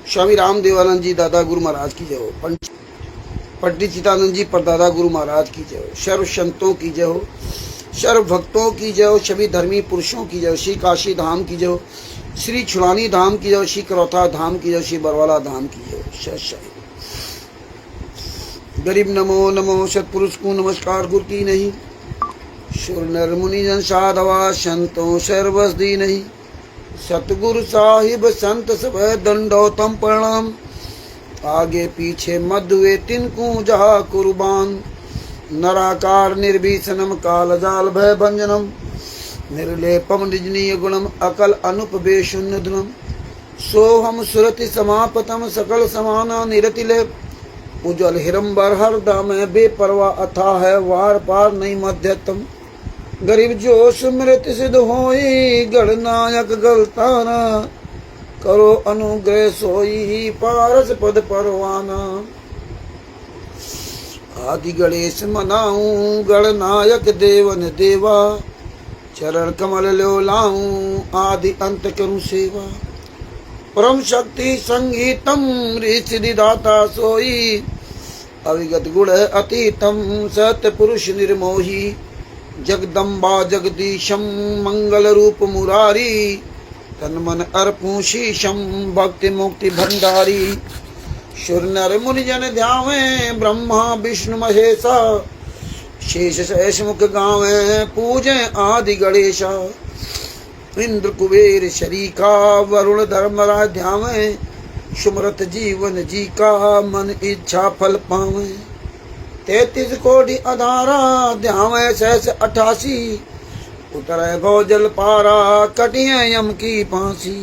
स्वामी रामदेवानंद जी दादा गुरु महाराज की जय हो। पंडित चिदानंद जी परदादा गुरु महाराज की जय हो। सर्व संतों की जय हो, सर्व भक्तों की जय हो, सभी धर्मी पुरुषों की जय हो। श्री काशी धाम की जय हो, श्री छुड़ानी धाम की जय हो, श्री करौथा धाम की जय हो, श्री बरवाला धाम की जय हो। सत साई गरीब नमो नमो, सतपुरुष को नमस्कार गुरु की नहीं, सुर नर मुनि जन साधवा संतों सर्वस दी नहीं। सतगुरु साहिब संत सब दंडोतम प्रणाम, आगे पीछे मध्य तिनको जहा कुर्बान। नराकार निर्भीषणम काल जाल भय भंजनम, निर्लेपम निजनीय गुणम अकल अनुपवेशुन्नधनम। सोहम सुरति समापतम सकल समाना निरतिले, उज्जवल हिरंबर हर दाम बेपरवा अथा है वार पार नहीं मध्यतम। गरीब जो स्मृति सिद्ध होई गणनायक गलताना, करो अनुग्रह सोई पारस पद परवाना। आदि गणेश मनाऊं गणनायक देवन देवा, चरण कमल लो लाऊं आदि अंत करूं सेवा। परम शक्ति संगीतम ऋषि दाता सोई, अविगत गुण अतीतम सत्य पुरुष निर्मोही। जगदम्बा जगदीशम मंगल रूप मुरारी, तन मन अर्पूं शीशम भक्ति मुक्ति भंडारी। सुर नर मुनि जन ध्यावे ब्रह्मा विष्णु महेशा, शेष शेष मुख गावे पूजे आदि गणेशा। इंद्र कुबेर शरीका वरुण धर्मराज ध्यावे, सुमरत जीवन जी का मन इच्छा फल पावे। 33 कोटि अधारा ध्यावे सहस 88, उतरे भव जल पारा कटिए यम की फांसी।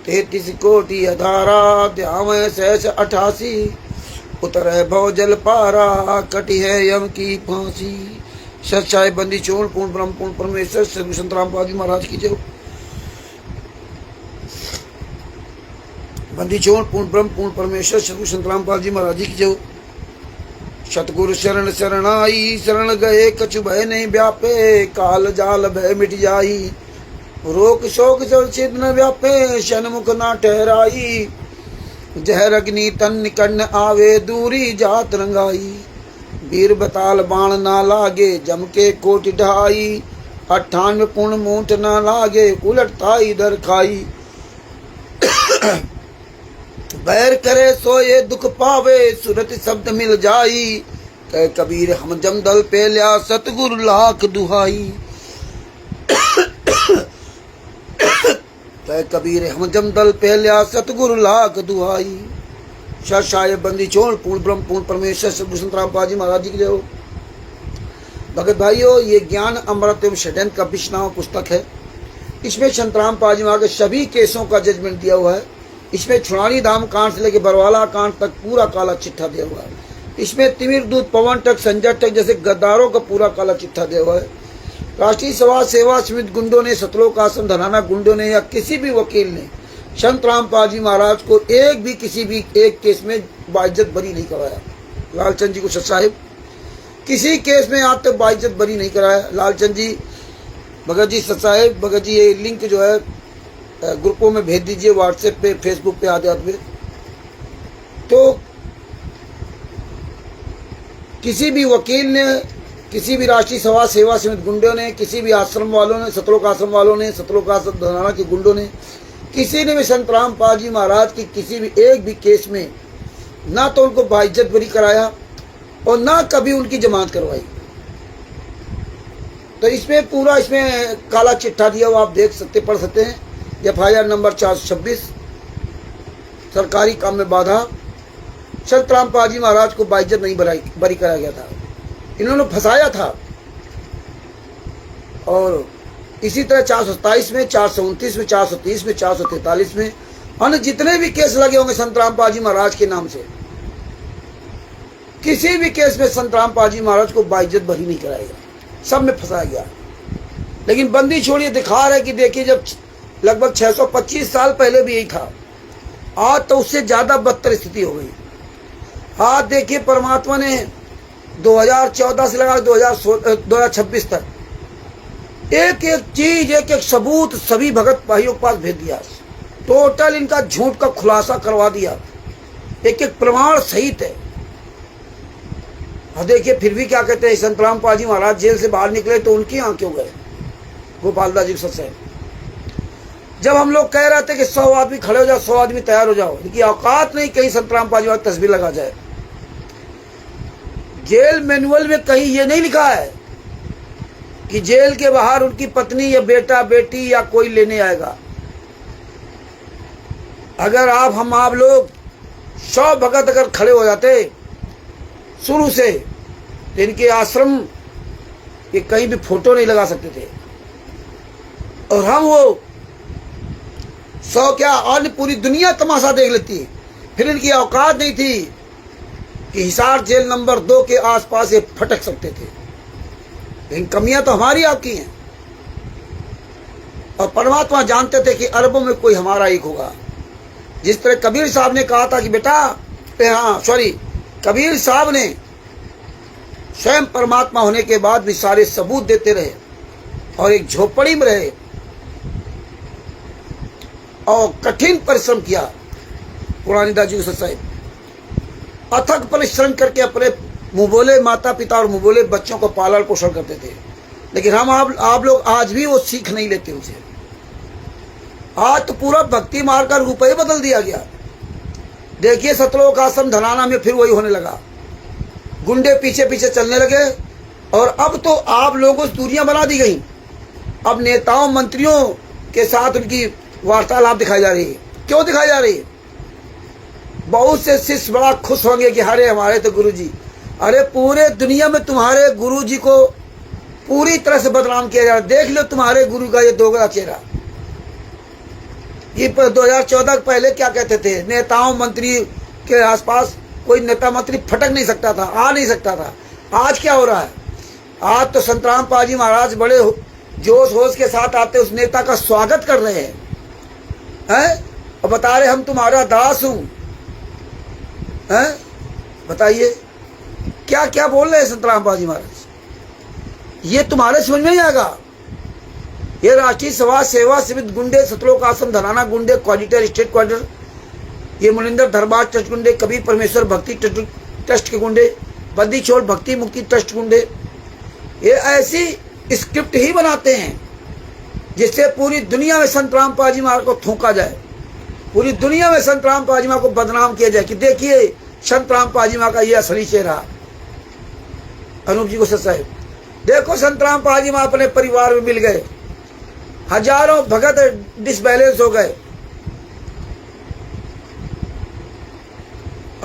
33 कोटि अधारा ध्यावे सहस 88, उतरे भव जल पारा कटिए यम की फांसी। सच्चाई बंदी चोड़ पूर्ण ब्रह्म पूर्ण परमेश्वर श्री संत रामपाल जी महाराज की जय। बंदी चोड़ पूर्ण ब्रह्म पूर्ण परमेश्वर श्री संत रामपाल जी महाराज जी की जय। सतगुरु शरण शरणाई, शरण गए कछु भय नहीं व्यापे, काल जाल भय मिट जाई। रोक शोक जल छिद न व्यापे, सन्मुख ना ठहराई। जहर अग्नि तन निकट न आवे, दूरी जात रंगाई। वीर बताल बाण ना लागे, जम के कोटि ढाई। 98 पूर्ण मूठ ना लागे, उलटता इधर खाई। बैर करे सोए दुख पावे, सुरत शब्द मिल जाई। कह कबीर हम जमदल पे लिया, सतगुरु लाख दुहाई। कह कबीर हम जमदल पे लिया, सतगुरु लाख दुहाई। शाय बंदी चोड़ पूर्ण ब्रह्म पूर्ण परमेश्वर श्री संत रामपाल जी महाराज जी की जय हो। भगत भाइयों, ये ज्ञान अमृत एवं षड्यंत्र का विश्नाम पुस्तक है। इसमें संत रामपाल जी महाराज के सभी केसों का जजमेंट दिया हुआ है। इसमें छुड़ानी धाम कांड से लेकर बरवाला कांड तक पूरा काला चिट्ठा दिया हुआ है। इसमें तिमिर दूत पवन तक संजय तक जैसे गद्दारों का पूरा काला चिट्ठा दिया हुआ है। राष्ट्रीय समाज सेवा समिति गुंडों ने, सतलोक आश्रम धनाना गुंडों ने या किसी भी वकील ने संत रामपाल जी महाराज को एक भी किसी भी एक केस में बाइज्जत बरी नहीं कराया। लालचंद जी को सत साहिब किसी केस में आज तक बाइज्जत बरी नहीं कराया। लालचंद जी, भगत जी सत साहिब, भगत जी ये लिंक जो है ग्रुपों में भेज दीजिए, व्हाट्सएप पे फेसबुक पे आते आते। तो किसी भी वकील ने, किसी भी राष्ट्रीय समाज सेवा समिति गुंडों ने, किसी भी आश्रम वालों ने, सतलोक आश्रम वालों ने, सतलोक आश्रम धनाना के गुंडों ने, किसी ने भी संत रामपाल जी महाराज की किसी भी एक भी केस में ना तो उनको बाइज्जत बरी कराया और ना कभी उनकी जमानत करवाई। तो इसमें पूरा इसमें काला चिट्ठा दिया हुआ आप देख सकते, पढ़ सकते हैं। FIR नंबर 426, सरकारी काम में बाधा। संत रामपाल जी महाराज को बाइज्जत नहीं बरी कराया गया था, इन्होंने फंसाया था। और इसी तरह 427 में, 429 में, 430 में, 443 में अन्य जितने भी केस लगे होंगे संत रामपाल जी महाराज के नाम से, किसी भी केस में संत रामपाल जी महाराज को बाइज्जत बरी नहीं कराया गया, सब में फंसाया गया। लेकिन बंदी छोड़िए दिखा रहा है कि देखिए जब लगभग 625 साल पहले भी यही था, आज तो उससे ज्यादा बदतर स्थिति हो गई। आज देखिए परमात्मा ने 2014 से लगा 2026 तक एक एक चीज, एक एक सबूत सभी भगत भाइयों के पास भेज दिया। टोटल इनका झूठ का खुलासा करवा दिया, एक एक प्रमाण सहित है। और देखिए फिर भी क्या कहते हैं, संत रामपाल जी महाराज जेल से बाहर निकले तो उनकी यहाँ क्यों गए, गोपालदास जी सच है। जब हम लोग कह रहे थे कि 100 आदमी खड़े हो जाओ, 100 आदमी तैयार हो जाओ, इनकी औकात नहीं कहीं संत रामपाल जी महाराज तस्वीर लगा जाए। जेल मैनुअल में कहीं ये नहीं लिखा है कि जेल के बाहर उनकी पत्नी या बेटा बेटी या कोई लेने आएगा। अगर आप लोग 100 भगत अगर खड़े हो जाते शुरू से, तो इनके आश्रम के कहीं भी फोटो नहीं लगा सकते थे। और हम वो 100 क्या अन्य पूरी दुनिया तमाशा देख लेती। फिर इनकी औकात नहीं थी कि हिसार जेल नंबर 2 के आसपास ये फटक सकते थे। लेकिन कमियां तो हमारी आपकी हैं। और परमात्मा जानते थे कि अरबों में कोई हमारा एक होगा। जिस तरह कबीर साहब ने कहा था कि बेटा, कबीर साहब ने स्वयं परमात्मा होने के बाद भी सारे सबूत देते रहे और एक झोपड़ी में रहे और कठिन परिश्रम किया। पुरानी दाजी साहब अथक परिश्रम करके अपने मुंह बोले माता पिता और मुंह बोले बच्चों को पालन पोषण करते थे। लेकिन हम आप लोग आज भी वो सीख नहीं लेते उनसे। आज तो पूरा भक्ति मार्ग का रूप ही बदल दिया गया। देखिए सतलोक आश्रम धनाना में फिर वही होने लगा, गुंडे पीछे पीछे चलने लगे। और अब तो आप लोगों से दूरियां बना दी गई। अब नेताओं मंत्रियों के साथ उनकी वार्तालाप दिखाई जा रही है। क्यों दिखाई जा रही है? बहुत से शिष्य बड़ा खुश होंगे कि अरे हमारे तो गुरुजी, अरे पूरे दुनिया में तुम्हारे गुरुजी को पूरी तरह से बदनाम किया जा रहा है। देख लो तुम्हारे गुरु का ये दोगला चेहरा। ये 2014 पहले क्या कहते थे, नेताओं मंत्री के आसपास कोई नेता मंत्री फटक नहीं सकता था, आ नहीं सकता था। आज क्या हो रहा है? आज तो संत रामपाल जी महाराज बड़े जोश होश के साथ आते उस नेता का स्वागत कर रहे हैं और बता रहे हम तुम्हारा दास हूं। बताइए क्या क्या बोल रहे हैं संत रामपाल जी महाराज। ये तुम्हारे समझ में नहीं आएगा। ये राष्ट्रीय समाज सेवा समिति गुंडे, सतलोक आश्रम धनाना गुंडे, क्वालिटर स्टेट क्वार्टर, ये मुनिंदर दरबार ट्रस्ट गुंडे, कबीर परमेश्वर भक्ति ट्रस्ट के गुंडे, बद्दी छोड़ भक्ति मुक्ति ट्रस्ट गुंडे, ये ऐसी स्क्रिप्ट ही बनाते हैं जिससे पूरी दुनिया में संत रामपाल जी महाराज को थूका जाए, पूरी दुनिया में संत रामपाल जी महाराज को बदनाम किया जाए कि देखिए संत रामपाल जी महाराज का ये असली चेहरा। अनूप जी को सच है, देखो संत रामपाल जी महाराज अपने परिवार में मिल गए, हजारों भगत डिसबैलेंस हो गए।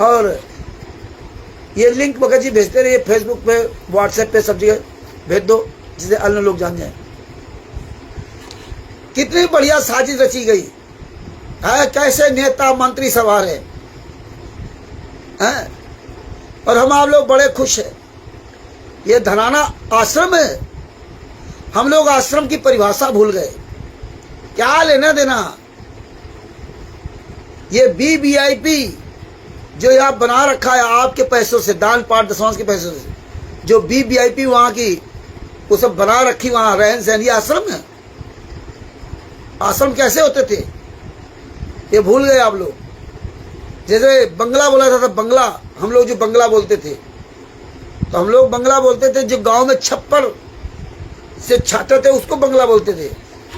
और ये लिंक भगत जी भेजते रहिए, फेसबुक पे, व्हाट्सएप पे, सब जगह भेज दो जिसे अन्य लोग जान जाए। कितनी बढ़िया साजिश रची गई है, कैसे नेता मंत्री सवार है और हम आप लोग बड़े खुश हैं। ये धनाना आश्रम है, हम लोग आश्रम की परिभाषा भूल गए। क्या लेना देना? ये BVIP जो यहाँ बना रखा है आपके पैसों से, दान पाठ दशवांश के पैसों से, जो BVIP वहाँ की वो सब बना रखी, वहाँ रहन सहन, ये आश्रम है। आश्रम कैसे होते थे ये भूल गए आप लोग। जैसे बंगला बोला था, बंगला, हम लोग जो बंगला बोलते थे, तो हम लोग बंगला बोलते थे, जो गांव में छप्पर से छाते थे उसको बंगला बोलते थे।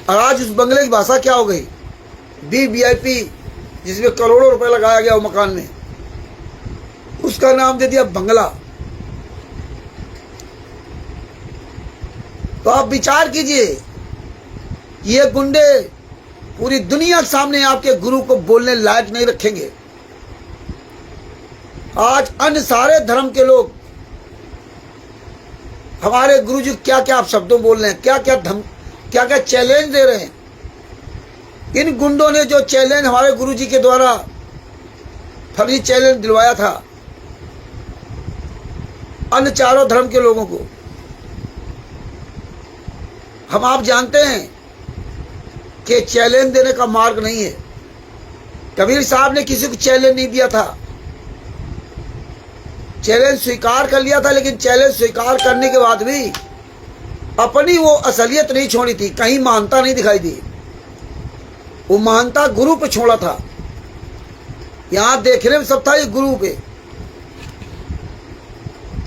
और आज उस बंगले की भाषा क्या हो गई? BVIP, जिसमें करोड़ों रुपए लगाया गया वो मकान में, उसका नाम दे दिया बंगला। तो आप विचार कीजिए, ये गुंडे पूरी दुनिया के सामने आपके गुरु को बोलने लायक नहीं रखेंगे। आज अन्य सारे धर्म के लोग हमारे गुरु जी क्या क्या आप शब्दों बोल रहे हैं, क्या क्या चैलेंज दे रहे हैं। इन गुंडों ने जो चैलेंज हमारे गुरु जी के द्वारा फर्जी चैलेंज दिलवाया था अन्य चारों धर्म के लोगों को, हम आप जानते हैं कि चैलेंज देने का मार्ग नहीं है। कबीर साहब ने किसी को चैलेंज नहीं दिया था, चैलेंज स्वीकार कर लिया था, लेकिन चैलेंज स्वीकार करने के बाद भी अपनी वो असलियत नहीं छोड़ी थी, कहीं मानता नहीं दिखाई दी। वो मानता गुरु पे छोड़ा था। यहां देखने में सब था ये गुरु पे।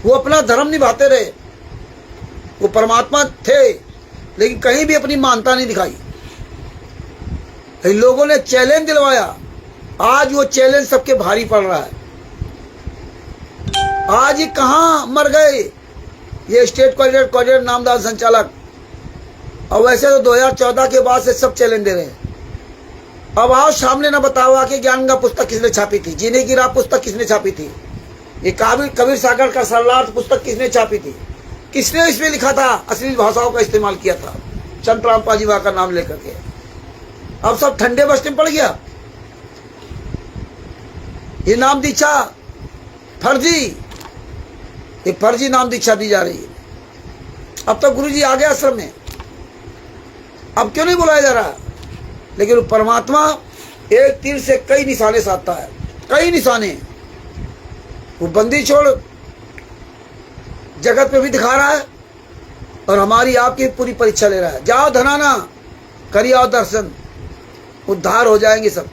वो अपना धर्म निभाते रहे, वो परमात्मा थे, लेकिन कहीं भी अपनी मानता नहीं दिखाई। इन लोगों ने चैलेंज दिलवाया, आज वो चैलेंज सबके भारी पड़ रहा है। आज ये कहां मर गए ये स्टेट कोऑर्डिनेटर नामदार संचालक। और वैसे तो 2014 के बाद से सब चैलेंज दे रहे हैं। अब आओ सामने ना बताओ आके ज्ञान का पुस्तक किसने छापी थी, जीने की राह पुस्तक किसने छापी थी, ये कबीर सागर का सरलार्थ पुस्तक किसने छापी थी, किसने इसमें लिखा था, अश्लील भाषाओं का इस्तेमाल किया था चंद्रराम पाजीवा का नाम लेकर के। अब सब ठंडे बस्ते में पड़ गया। ये नाम दीक्षा फर्जी, ये फर्जी नाम दीक्षा दी जा रही है। अब तो गुरुजी आ गए आश्रम में, अब क्यों नहीं बुलाया जा रहा। लेकिन परमात्मा एक तीर से कई निशाने साधता है, कई निशाने। वो बंदी छोड़ जगत पे भी दिखा रहा है और हमारी आपकी पूरी परीक्षा ले रहा है। जाओ धनाना करिए और दर्शन, उद्धार हो जाएंगे सब।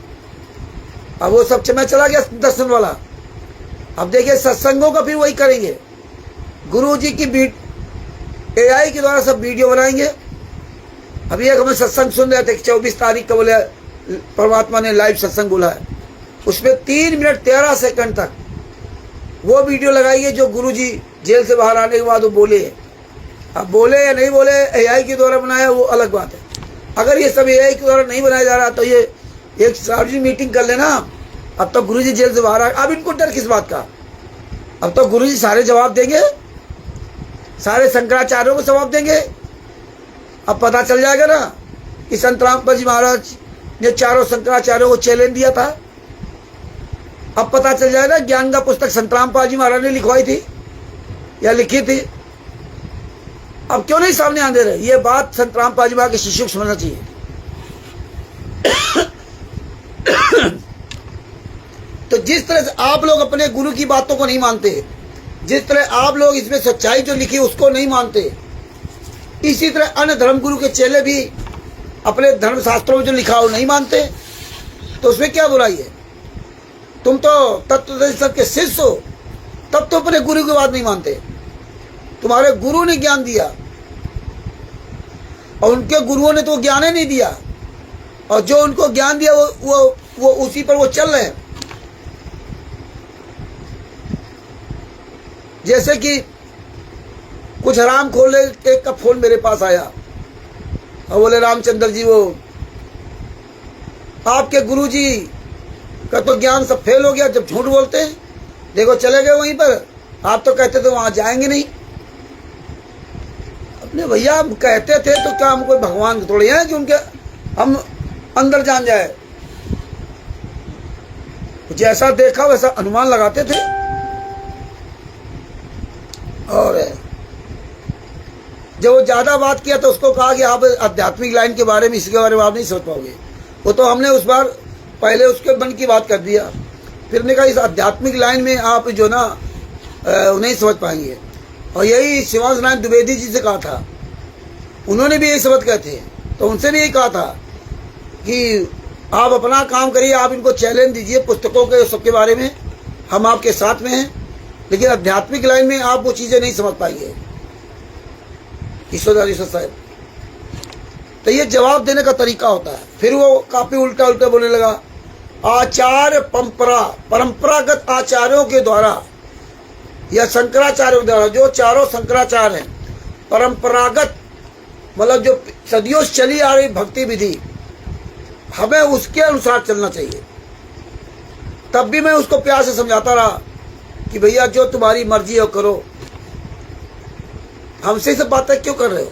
अब वो सब मैं चला गया दर्शन वाला। अब देखिए सत्संगों का फिर वही करेंगे। गुरु जी की AI के द्वारा सब वीडियो बनाएंगे। अभी एक हमें सत्संग सुन रहे थे, 24 तारीख का बोले परमात्मा ने लाइव सत्संग बोला है। उसमें 3 मिनट 13 सेकंड तक वो वीडियो लगाइए जो गुरुजी जेल से बाहर आने के बाद वो बोले। अब बोले या नहीं बोले, AI के द्वारा बनाया वो अलग बात है। अगर ये सब AI के द्वारा नहीं बनाया जा रहा तो ये एक सार्वजनिक मीटिंग कर लेना। अब तो गुरुजी जेल से बाहर आए, अब इनको डर किस बात का। अब तो गुरुजी सारे जवाब देंगे, सारे शंकराचार्यों को जवाब देंगे। अब पता चल जाएगा ना कि संत रामपाल जी महाराज ने चारों शंकराचार्यों को चैलेंज दिया था। अब पता चल जाएगा ज्ञान का पुस्तक संत रामपाल जी महाराज ने लिखवाई थी या लिखी थी। अब क्यों नहीं सामने आने दे रहे। ये बात संत रामपाल जी महाराज के शिष्यों को समझना चाहिए। तो जिस तरह से आप लोग अपने गुरु की बातों को नहीं मानते, जिस तरह आप लोग इसमें सच्चाई जो लिखी उसको नहीं मानते, इसी तरह अन्य धर्म गुरु के चेले भी अपने धर्म शास्त्रों में जो लिखा हो नहीं मानते। तो उसमें क्या बुराई है। तुम तो तत्व के शिष्य हो, तब तो अपने गुरु की बात नहीं मानते। तुम्हारे गुरु ने ज्ञान दिया और उनके गुरुओं ने तो ज्ञान ही नहीं दिया, और जो उनको ज्ञान दिया वो उसी पर वो चल रहे हैं। जैसे कि कुछ हराम खोले एक का फोन मेरे पास आया और बोले रामचंद्र जी वो आपके गुरुजी का तो ज्ञान सब फेल हो गया जब झूठ बोलते हैं। देखो चले गए वहीं पर, आप तो कहते थे वहां जाएंगे नहीं। अपने भैया हम कहते थे तो क्या हम कोई भगवान थोड़े हैं कि उनके हम अंदर जान जाए। जैसा देखा वैसा अनुमान लगाते थे। और जब वो ज्यादा बात किया तो उसको कहा कि आप आध्यात्मिक लाइन के बारे में, इसके बारे में आप नहीं सोच पाओगे। वो तो हमने उस बार पहले उसके मन की बात कर दिया, फिर ने कहा इस आध्यात्मिक लाइन में आप जो ना नहीं समझ पाएंगे। और यही शिवांश नारायण द्विवेदी जी से कहा था, उन्होंने भी यही शब्द कहे थे। तो उनसे भी यही कहा था कि आप अपना काम करिए, आप इनको चैलेंज दीजिए पुस्तकों के सबके बारे में, हम आपके साथ में हैं, लेकिन आध्यात्मिक लाइन में आप वो चीजें नहीं समझ पाएंगे। ईश्वर साहब तो ये जवाब देने का तरीका होता है। फिर वो काफी उल्टा उल्टा बोलने लगा। आचार्य परंपरागत आचार्यों के द्वारा या शंकराचार्यों के द्वारा, जो चारों शंकराचार्य हैं, परंपरागत मतलब जो सदियों से चली आ रही भक्ति विधि, हमें उसके अनुसार चलना चाहिए। तब भी मैं उसको प्यार से समझाता रहा कि भैया जो तुम्हारी मर्जी हो करो, हमसे सब बातें क्यों कर रहे हो।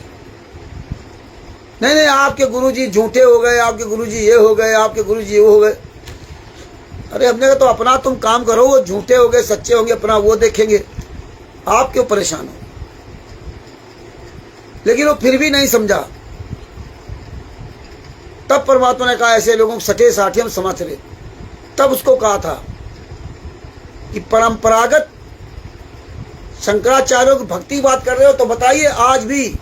नहीं आपके गुरुजी झूठे हो गए, आपके गुरुजी ये हो गए, आपके गुरुजी वो हो गए। अरे हमने कहा तो अपना तुम काम करो, वो झूठे हो गए सच्चे होंगे अपना वो देखेंगे, आप क्यों परेशान हो। लेकिन वो फिर भी नहीं समझा। तब परमात्मा ने कहा ऐसे लोगों को सटे साठे हम समझ रहे। तब उसको कहा था कि परंपरागत शंकराचार्यों की भक्ति की बात कर रहे हो तो बताइए, आज भी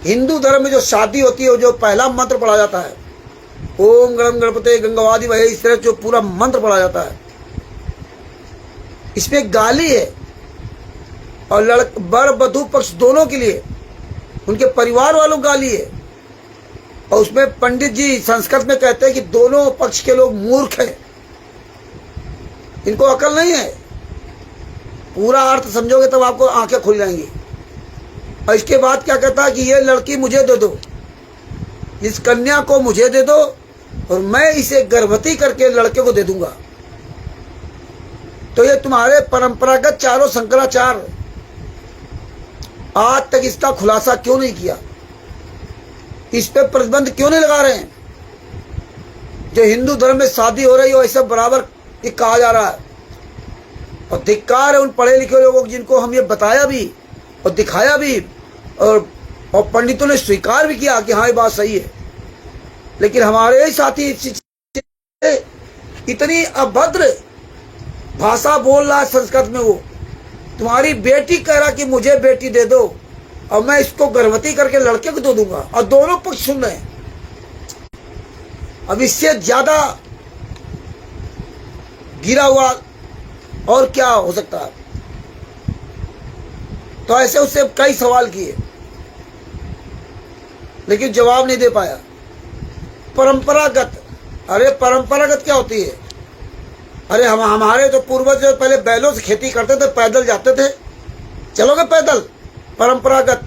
हिंदू धर्म में जो शादी होती है, जो पहला मंत्र पढ़ा जाता है ओम गणम गणपते गंगवादि वह, इस तरह जो पूरा मंत्र पढ़ा जाता है, इसमें गाली है और वर वधू पक्ष दोनों के लिए, उनके परिवार वालों गाली है। और उसमें पंडित जी संस्कृत में कहते हैं कि दोनों पक्ष के लोग मूर्ख हैं, इनको अकल नहीं है। पूरा अर्थ समझोगे तब आपको आंखें खुल जाएंगी। और इसके बाद क्या कहता है कि ये लड़की मुझे दे दो, इस कन्या को मुझे दे दो और मैं इसे गर्भवती करके लड़के को दे दूंगा। तो ये तुम्हारे परंपरागत चारों शंकराचार्य आज तक इसका खुलासा क्यों नहीं किया, इस पे प्रतिबंध क्यों नहीं लगा रहे हैं? जो हिंदू धर्म में शादी हो रही हो ऐसा बराबर ये कहा जा रहा है। और धिक्कार है उन पढ़े लिखे लोगों को जिनको हम ये बताया भी और दिखाया भी, और पंडितों ने स्वीकार भी किया कि हाँ ये बात सही है। लेकिन हमारे ही साथी इतनी अभद्र भाषा बोल रहा है संस्कृत में। वो तुम्हारी बेटी कह रहा कि मुझे बेटी दे दो और मैं इसको गर्भवती करके लड़के को दे दूंगा, और दोनों पक्ष सुन रहे हैं। अब इससे ज्यादा गिरा हुआ और क्या हो सकता है? तो ऐसे उससे कई सवाल किए लेकिन जवाब नहीं दे पाया। परंपरागत, अरे परंपरागत क्या होती है? अरे हमारे तो पूर्वज जो पहले बैलों से खेती करते थे, पैदल जाते थे, चलोगे पैदल? परंपरागत,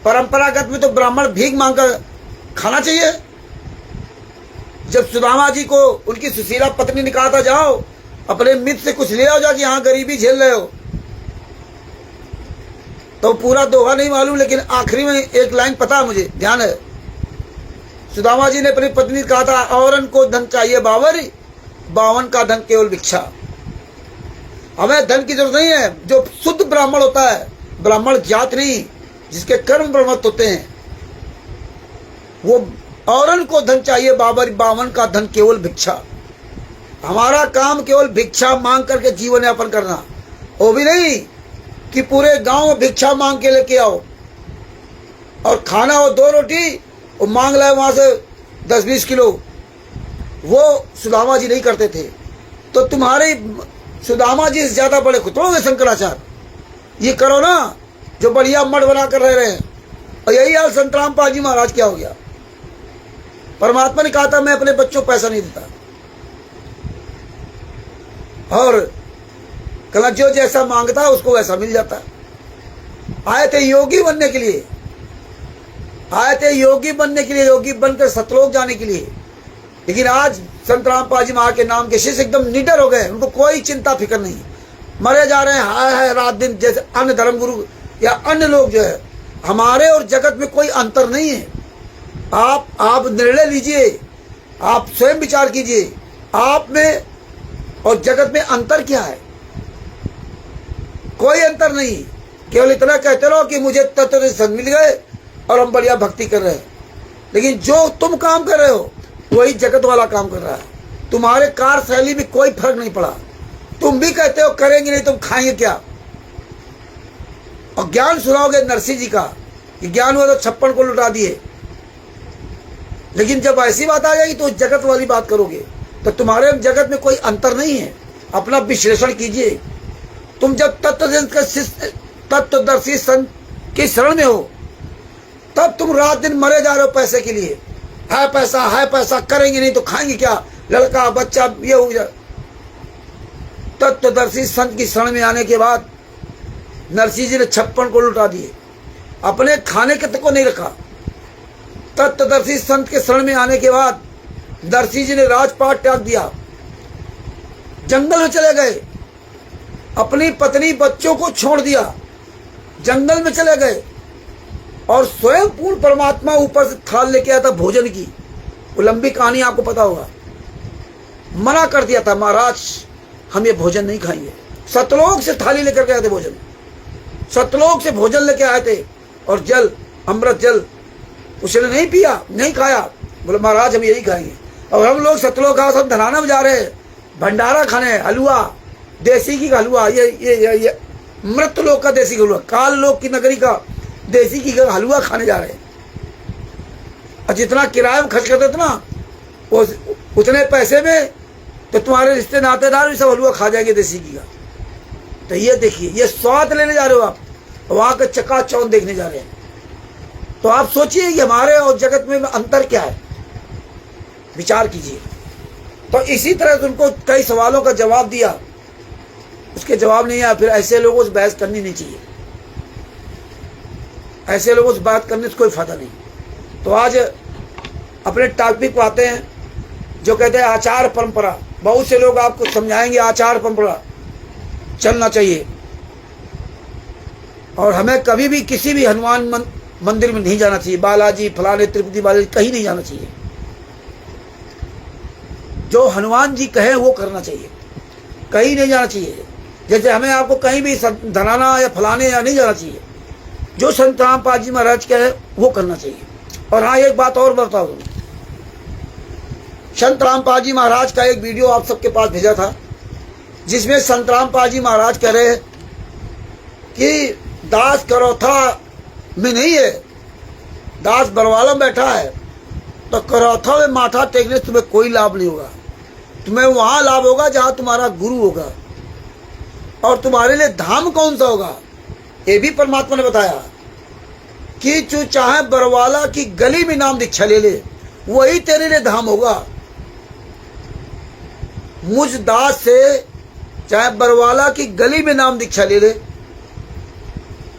परंपरागत में तो ब्राह्मण भीख मांगकर खाना चाहिए। जब सुदामा जी को उनकी सुशीला पत्नी ने कहा था जाओ अपने मित्र से कुछ ले आओ जाके, यहाँ गरीबी झेल रहे हो, तो पूरा दोहा नहीं मालूम लेकिन आखिरी में एक लाइन पता है मुझे, ध्यान है। सुदामा जी ने अपनी पत्नी से कहा था औरन को धन चाहिए बावर, बावन का धन केवल भिक्षा। हमें धन की जरूरत नहीं है। जो शुद्ध ब्राह्मण होता है, ब्राह्मण जात नहीं, जिसके कर्म ब्रह्मत्व होते हैं, वो औरन को धन चाहिए बाबर, बावन का धन केवल भिक्षा। हमारा काम केवल भिक्षा मांग करके जीवन यापन करना, वो भी नहीं कि पूरे गांव में भिक्षा मांग के लेके आओ और खाना हो 2 रोटी और मांग लाए वहां से 10-20 किलो। वो सुदामा जी नहीं करते थे। तो तुम्हारे सुदामा जी से ज्यादा बड़े खुद होंगे शंकराचार्य। ये करो ना जो बढ़िया मठ बना कर रह रहे हैं। और यही हाल संत रामपाल जी महाराज क्या हो गया? परमात्मा ने कहा था मैं अपने बच्चों को पैसा नहीं देता, और कला जो जैसा मांगता है उसको वैसा मिल जाता। आए थे योगी बनने के लिए, आए थे योगी बनने के लिए, योगी बनकर सतलोक जाने के लिए। लेकिन आज संत रामपाल जी महाराज के नाम के शिष्य एकदम निडर हो गए, उनको कोई चिंता फिक्र नहीं, मरे जा रहे हैं हाय रात दिन जैसे अन्य धर्मगुरु या अन्य लोग जो है। हमारे और जगत में कोई अंतर नहीं है। आप निर्णय लीजिए, आप स्वयं विचार कीजिए, आप में और जगत में अंतर क्या है? कोई अंतर नहीं। केवल इतना कहते रहो कि मुझे तत्व संग मिल गए और हम बढ़िया भक्ति कर रहे हैं, लेकिन जो तुम काम कर रहे हो वही जगत वाला काम कर रहा है। तुम्हारे कार्य शैली में कोई फर्क नहीं पड़ा। तुम भी कहते हो करेंगे नहीं, तुम खाएंगे क्या? और ज्ञान सुनाओगे नरसिंह जी का कि ज्ञान हुआ तो 56 को लुटा दिए, लेकिन जब ऐसी बात आ जाएगी तो जगत वाली बात करोगे। तो तुम्हारे जगत में कोई अंतर नहीं है। अपना विश्लेषण कीजिए। तुम जब तत्वदर्शी संत की शरण में हो तब तुम रात दिन मरे जा रहे हो पैसे के लिए। है पैसा, करेंगे नहीं तो खाएंगे क्या? लड़का बच्चा ये हो जाए। तत्वदर्शी संत की शरण में आने के बाद नरसिंह जी ने 56 को लुटा दिए, अपने खाने के तक को नहीं रखा। तत्वदर्शी संत के शरण में आने के बाद नरसिंह जी ने राजपाट त्याग दिया, जंगल में चले गए, अपनी पत्नी बच्चों को छोड़ दिया, जंगल में चले गए और स्वयं पूर्ण परमात्मा ऊपर से थाल लेके आया था भोजन की। वो लंबी कहानी आपको पता होगा। मना कर दिया था महाराज हम ये भोजन नहीं खाएंगे। सतलोक से थाली लेकर के आए थे भोजन, सतलोक से भोजन लेके आए थे और जल, अमृत जल उसने नहीं पिया, नहीं खाया। बोले महाराज हम यही खाएंगे। और हम लोग सतलोक का सब धनाना में जा रहे हैं, भंडारा खाने, हलवा, देसी घी का हलवा, ये मृत लोक का देसी हलवा, काल लोक की नगरी का देसी घी का हलवा खाने जा रहे हैं। और जितना किराया में खर्च करते थे ना उतने पैसे में तो तुम्हारे रिश्ते नातेदार भी सब हलवा खा जाएंगे देसी घी का। तो ये देखिए, ये स्वाद लेने जा रहे हो आप, वहां का चकाचौंध देखने जा रहे हैं। तो आप सोचिए कि हमारे और जगत में अंतर क्या है, विचार कीजिए। तो इसी तरह से उनको कई सवालों का जवाब दिया, उसके जवाब नहीं आया। फिर ऐसे लोगों से बहस करनी नहीं चाहिए, ऐसे लोगों से बात करने से कोई फायदा नहीं। तो आज अपने टॉपिक को आते हैं, जो कहते हैं आचार परंपरा। बहुत से लोग आपको समझाएंगे आचार परंपरा चलना चाहिए, और हमें कभी भी किसी भी हनुमान मंदिर में नहीं जाना चाहिए, बालाजी फलाने तिरुपति बालाजी कहीं नहीं जाना चाहिए। जो हनुमान जी कहे वो करना चाहिए, कहीं नहीं जाना चाहिए। जैसे हमें आपको कहीं भी धनाना या फलाने या नहीं जाना चाहिए, जो संत रामपाल जी महाराज कहे वो करना चाहिए। और हाँ, एक बात और बता दूं, संत रामपाल जी महाराज का एक वीडियो आप सबके पास भेजा था, जिसमें संत रामपाल जी महाराज कह रहे हैं कि दास करौथा में नहीं है, दास बरवाला में बैठा है। तो करौथा में माथा टेकने से तुम्हें कोई लाभ नहीं होगा, तुम्हें वहां लाभ होगा जहां तुम्हारा गुरु होगा। और तुम्हारे लिए धाम कौन सा होगा, ये भी परमात्मा ने बताया कि तू चाहे बरवाला की गली में नाम दीक्षा ले ले, वही तेरे लिए धाम होगा। मुझ दास से चाहे बरवाला की गली में नाम दीक्षा ले ले,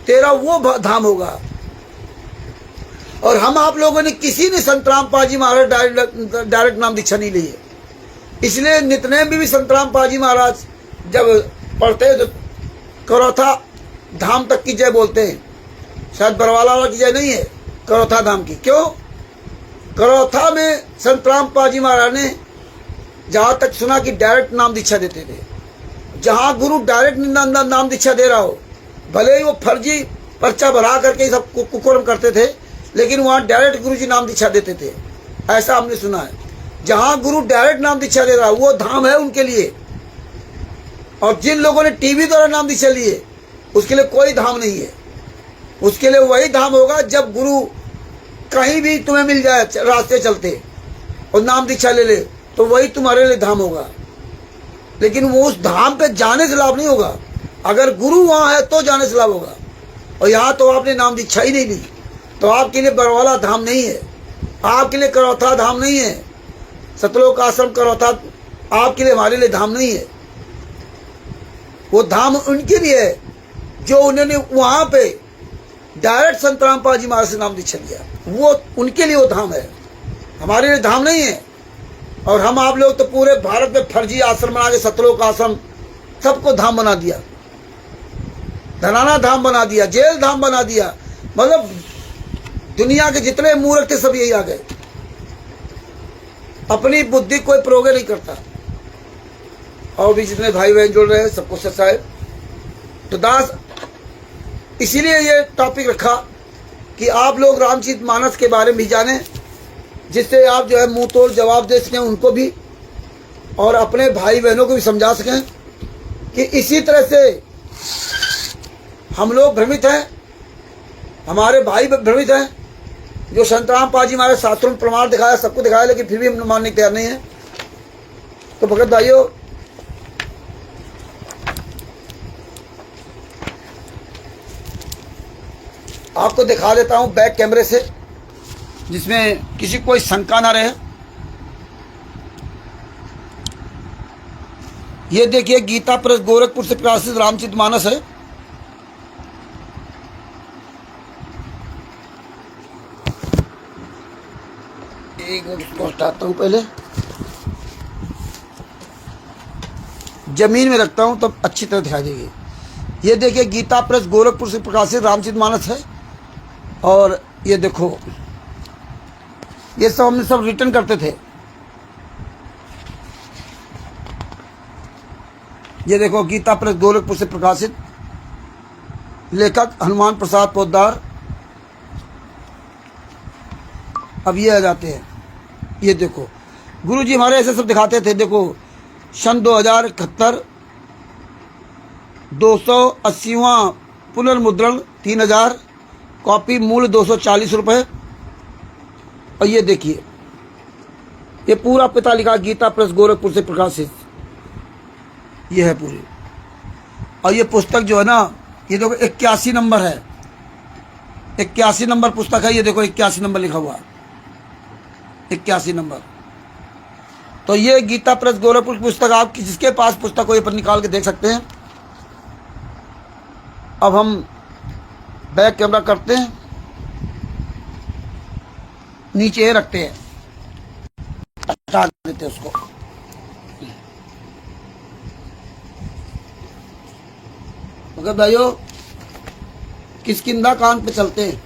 तेरा वो धाम होगा। और हम आप लोगों ने किसी ने संत रामपाल जी महाराज डायरेक्ट नाम दीक्षा नहीं ली है। इसलिए नितनेम भी संत रामपाल जी महाराज जब पढ़ते हैं तो करौथा धाम तक की जय बोलते हैं, शायद बरवाला वाला की जय नहीं है, करौथा धाम की। क्यों? करौथा में संत रामपाल जी महाराज ने जहां तक सुना कि डायरेक्ट नाम दीक्षा देते थे। जहां गुरु डायरेक्ट नाम दीक्षा दे रहा हो, भले ही वो फर्जी पर्चा भरा करके सब कुकर्म करते थे, लेकिन वहां डायरेक्ट गुरु जी नाम दीक्षा देते थे, ऐसा हमने सुना है। जहां गुरु डायरेक्ट नाम दीक्षा दे रहा है वो धाम है उनके लिए। और जिन लोगों ने टीवी द्वारा नाम दीक्षा लिए, उसके लिए कोई धाम नहीं है। उसके लिए वही धाम होगा जब गुरु कहीं भी तुम्हें मिल जाए रास्ते चलते और नाम दीक्षा ले ले, तो वही तुम्हारे लिए धाम होगा। लेकिन वो उस धाम पे जाने से लाभ नहीं होगा, अगर गुरु वहां है तो जाने से लाभ होगा। और यहाँ तो आपने नाम दीक्षा ही नहीं ली, तो आपके लिए बरवाला धाम नहीं है, आपके लिए करौथा धाम नहीं है, सतलोक आश्रम करौथा आपके लिए हमारे लिए धाम नहीं है। वो धाम उनके लिए है जो उन्होंने वहां पे डायरेक्ट संत रामपाल जी महाराज से नाम दीक्षा लिया, वो उनके लिए वो धाम है, हमारे लिए धाम नहीं है। और हम आप लोग तो पूरे भारत में फर्जी आश्रम बना के सतलोक आश्रम सबको धाम बना दिया, धनाना धाम बना दिया, जेल धाम बना दिया। मतलब दुनिया के जितने मूर्ख थे सब यही आ गए, अपनी बुद्धि कोई प्रयोग नहीं करता। और भी जितने भाई बहन जुड़ रहे हैं सबको सच्चाई। तो दास इसीलिए ये टॉपिक रखा कि आप लोग रामचरित मानस के बारे में भी जानें, जिससे आप जो है मुंह तोड़ जवाब दे सकें उनको भी, और अपने भाई बहनों को भी समझा सकें कि इसी तरह से हम लोग भ्रमित हैं, हमारे भाई भ्रमित हैं। जो संत रामपाल जी हमारे शास्त्रों में प्रमाण दिखाया, सबको दिखाया, लेकिन फिर भी हम मानने के तैयार नहीं है। तो भगत भाइयों, आपको दिखा देता हूं बैक कैमरे से, जिसमें किसी कोई शंका ना रहे। ये देखिए गीता प्रेस गोरखपुर से प्रकाशित रामचरित मानस है। एक मिनट इसको हटाता हूं, पहले जमीन में रखता हूं तब अच्छी तरह दिखाई देगी। ये देखिए गीता प्रेस गोरखपुर से प्रकाशित रामचरित मानस है। और ये देखो, ये सब हमने सब रिटर्न करते थे। ये देखो गीता प्रेस गोरखपुर से प्रकाशित, लेखक हनुमान प्रसाद पोद्दार। अब ये आ जाते हैं, ये देखो गुरु जी हमारे ऐसे सब दिखाते थे। देखो सन 2071 280वां पुनर्मुद्रण 3000, कॉपी मूल्य 240 रुपये। और ये देखिए ये पूरा पता लिखा गीता प्रेस गोरखपुर से प्रकाशित, ये है पूरी। और ये पुस्तक जो है ना, ये देखो 81 नंबर है, 81 नंबर पुस्तक है। ये देखो 81 नंबर लिखा हुआ है, 81 नंबर। तो ये गीता प्रेस गोरखपुर की पुस्तक, आप जिसके पास पुस्तक हो ये पर निकाल के देख सकते हैं। अब हम बैक कैमरा करते हैं, नीचे रखते हैं, हटा देते हैं उसको। मगर भाइयों किष्किंधा कांड पे चलते हैं।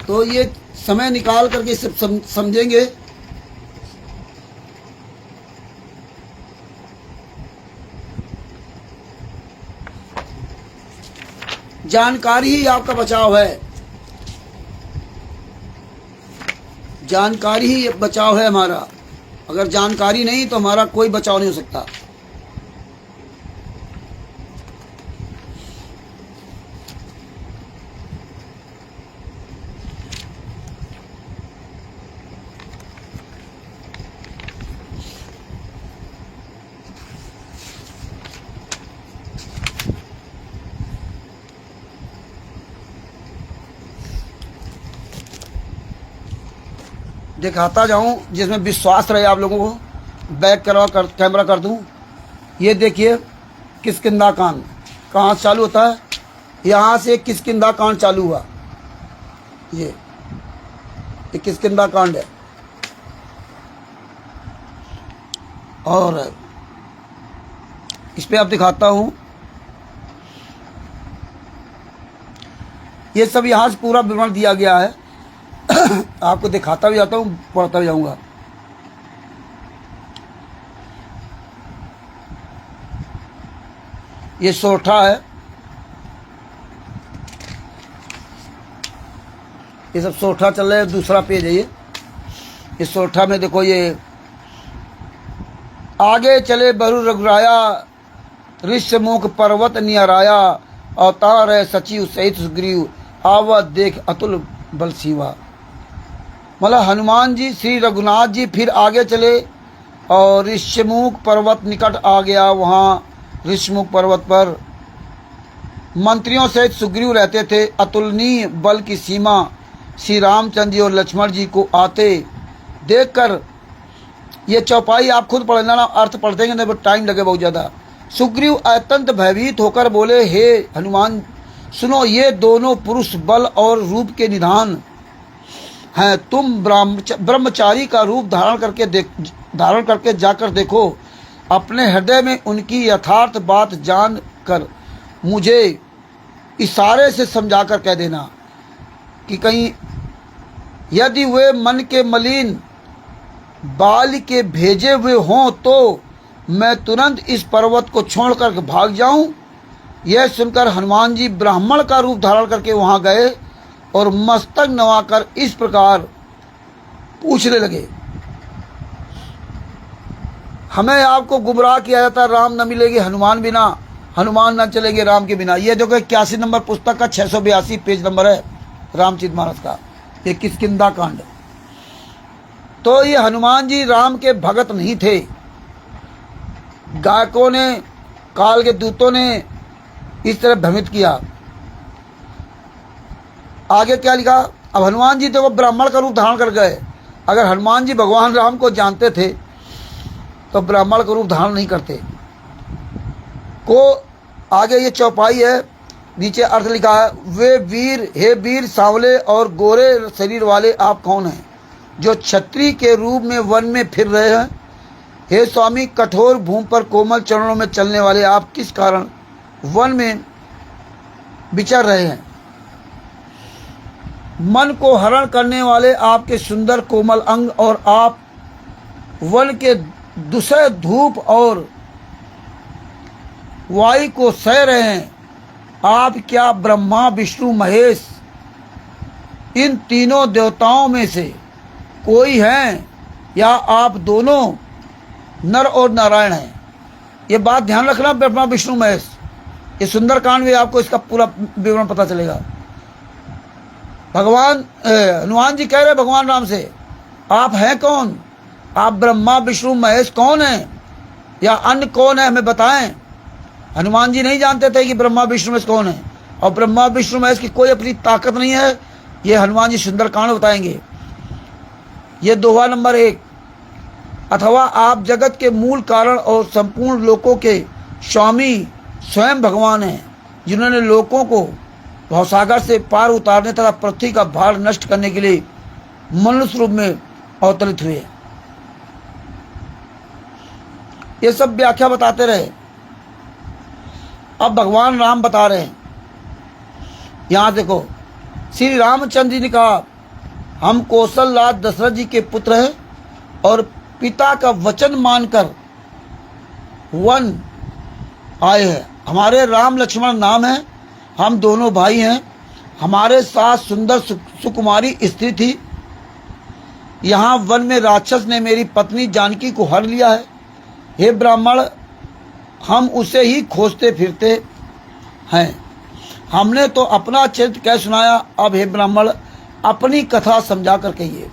तो ये समय निकाल करके सब समझेंगे। जानकारी ही आपका बचाव है, जानकारी ही बचाव है हमारा। अगर जानकारी नहीं तो हमारा कोई बचाव नहीं हो सकता। दिखाता जाऊं जिसमें विश्वास रहे आप लोगों को। बैक कैमरा कर दूं। ये देखिए किष्किंधा कांड कहाँ से चालू होता है, यहाँ से किष्किंधा कांड चालू हुआ। ये किष्किंधा कांड है। और इस पे आप दिखाता हूं, ये सब यहाँ से पूरा विवरण दिया गया है। आपको दिखाता भी जाता हूं, पढ़ता भी जाऊंगा। ये सोरठा है, ये सब सोरठा चल रहा है। दूसरा पेज है ये सोरठा में देखो, ये आगे चले बरु रघुराया, ऋष्यमुख पर्वत निहराया, अवतार है सचिव सहित सुग्रीव, आवत देख अतुल बल शिवा। मतलब हनुमान जी श्री रघुनाथ जी फिर आगे चले और ऋष्यमुख पर्वत निकट आ गया। वहाँ ऋष्यमुख पर्वत पर मंत्रियों सहित सुग्रीव रहते थे। अतुलनीय बल की सीमा श्री रामचंद्र जी और लक्ष्मण जी को आते देखकर, ये चौपाई आप खुद पढ़ लेना, अर्थ पढ़ देंगे नहीं, टाइम लगे बहुत ज़्यादा। सुग्रीव अत्यंत भयभीत होकर बोले, हे हनुमान सुनो, ये दोनों पुरुष बल और रूप के निधान हैं। तुम ब्रह्मचारी का रूप धारण करके जाकर देखो। अपने हृदय में उनकी यथार्थ बात जान कर मुझे इशारे से समझा कर कह देना कि कहीं यदि वे मन के मलिन बाल के भेजे हुए हों तो मैं तुरंत इस पर्वत को छोड़कर भाग जाऊं। यह सुनकर हनुमान जी ब्राह्मण का रूप धारण करके वहां गए और मस्तक नवाकर इस प्रकार पूछने लगे, हमें आपको गुमराह किया जाता, राम न मिलेंगे हनुमान बिना, हनुमान न चलेंगे राम के बिना। ये देखो 81 नंबर पुस्तक का 682 पेज नंबर है रामचरितमानस का, ये किष्किंधा कांड। तो ये हनुमान जी राम के भगत नहीं थे। गायकों ने, काल के दूतों ने इस तरह भ्रमित किया। आगे क्या लिखा, अब हनुमान जी तो वो ब्राह्मण का रूप धारण कर गए। अगर हनुमान जी भगवान राम को जानते थे तो ब्राह्मण का रूप धारण नहीं करते को। आगे ये चौपाई है, नीचे अर्थ लिखा है, वे वीर, हे वीर सांवले और गोरे शरीर वाले आप कौन हैं जो क्षत्रिय के रूप में वन में फिर रहे हैं। हे स्वामी, कठोर भूमि पर कोमल चरणों में चलने वाले आप किस कारण वन में विचर रहे हैं। मन को हरण करने वाले आपके सुंदर कोमल अंग और आप वन के दुसह धूप और वायु को सह रहे हैं। आप क्या ब्रह्मा विष्णु महेश इन तीनों देवताओं में से कोई हैं या आप दोनों नर और नारायण हैं। ये बात ध्यान रखना, ब्रह्मा विष्णु महेश। ये सुंदरकांड में आपको इसका पूरा विवरण पता चलेगा। भगवान हनुमान जी कह रहे भगवान राम से, आप हैं कौन? आप ब्रह्मा विष्णु महेश कौन हैं या अन्य कौन है, हमें बताएं। हनुमान जी नहीं जानते थे कि ब्रह्मा विष्णु महेश कौन है, और ब्रह्मा विष्णु महेश की कोई अपनी ताकत नहीं है। ये हनुमान जी सुंदरकांड बताएंगे। ये दोहा नंबर 1। अथवा आप जगत के मूल कारण और संपूर्ण लोकों के स्वामी स्वयं भगवान हैं, जिन्होंने लोकों को भवसागर से पार उतारने तथा पृथ्वी का भार नष्ट करने के लिए मनुष्य रूप में अवतरित हुए। ये सब व्याख्या बताते रहे। अब भगवान राम बता रहे हैं। यहां देखो, श्री रामचंद्र जी ने कहा, हम कौशल राज दशरथ जी के पुत्र हैं और पिता का वचन मानकर वन आए हैं। हमारे राम लक्ष्मण नाम है, हम दोनों भाई हैं। हमारे साथ सुंदर सुकुमारी स्त्री थी। यहाँ वन में राक्षस ने मेरी पत्नी जानकी को हर लिया है। हे ब्राह्मण, हम उसे ही खोजते फिरते हैं। हमने तो अपना चरित्र कह सुनाया, अब हे ब्राह्मण अपनी कथा समझा कर कहिए।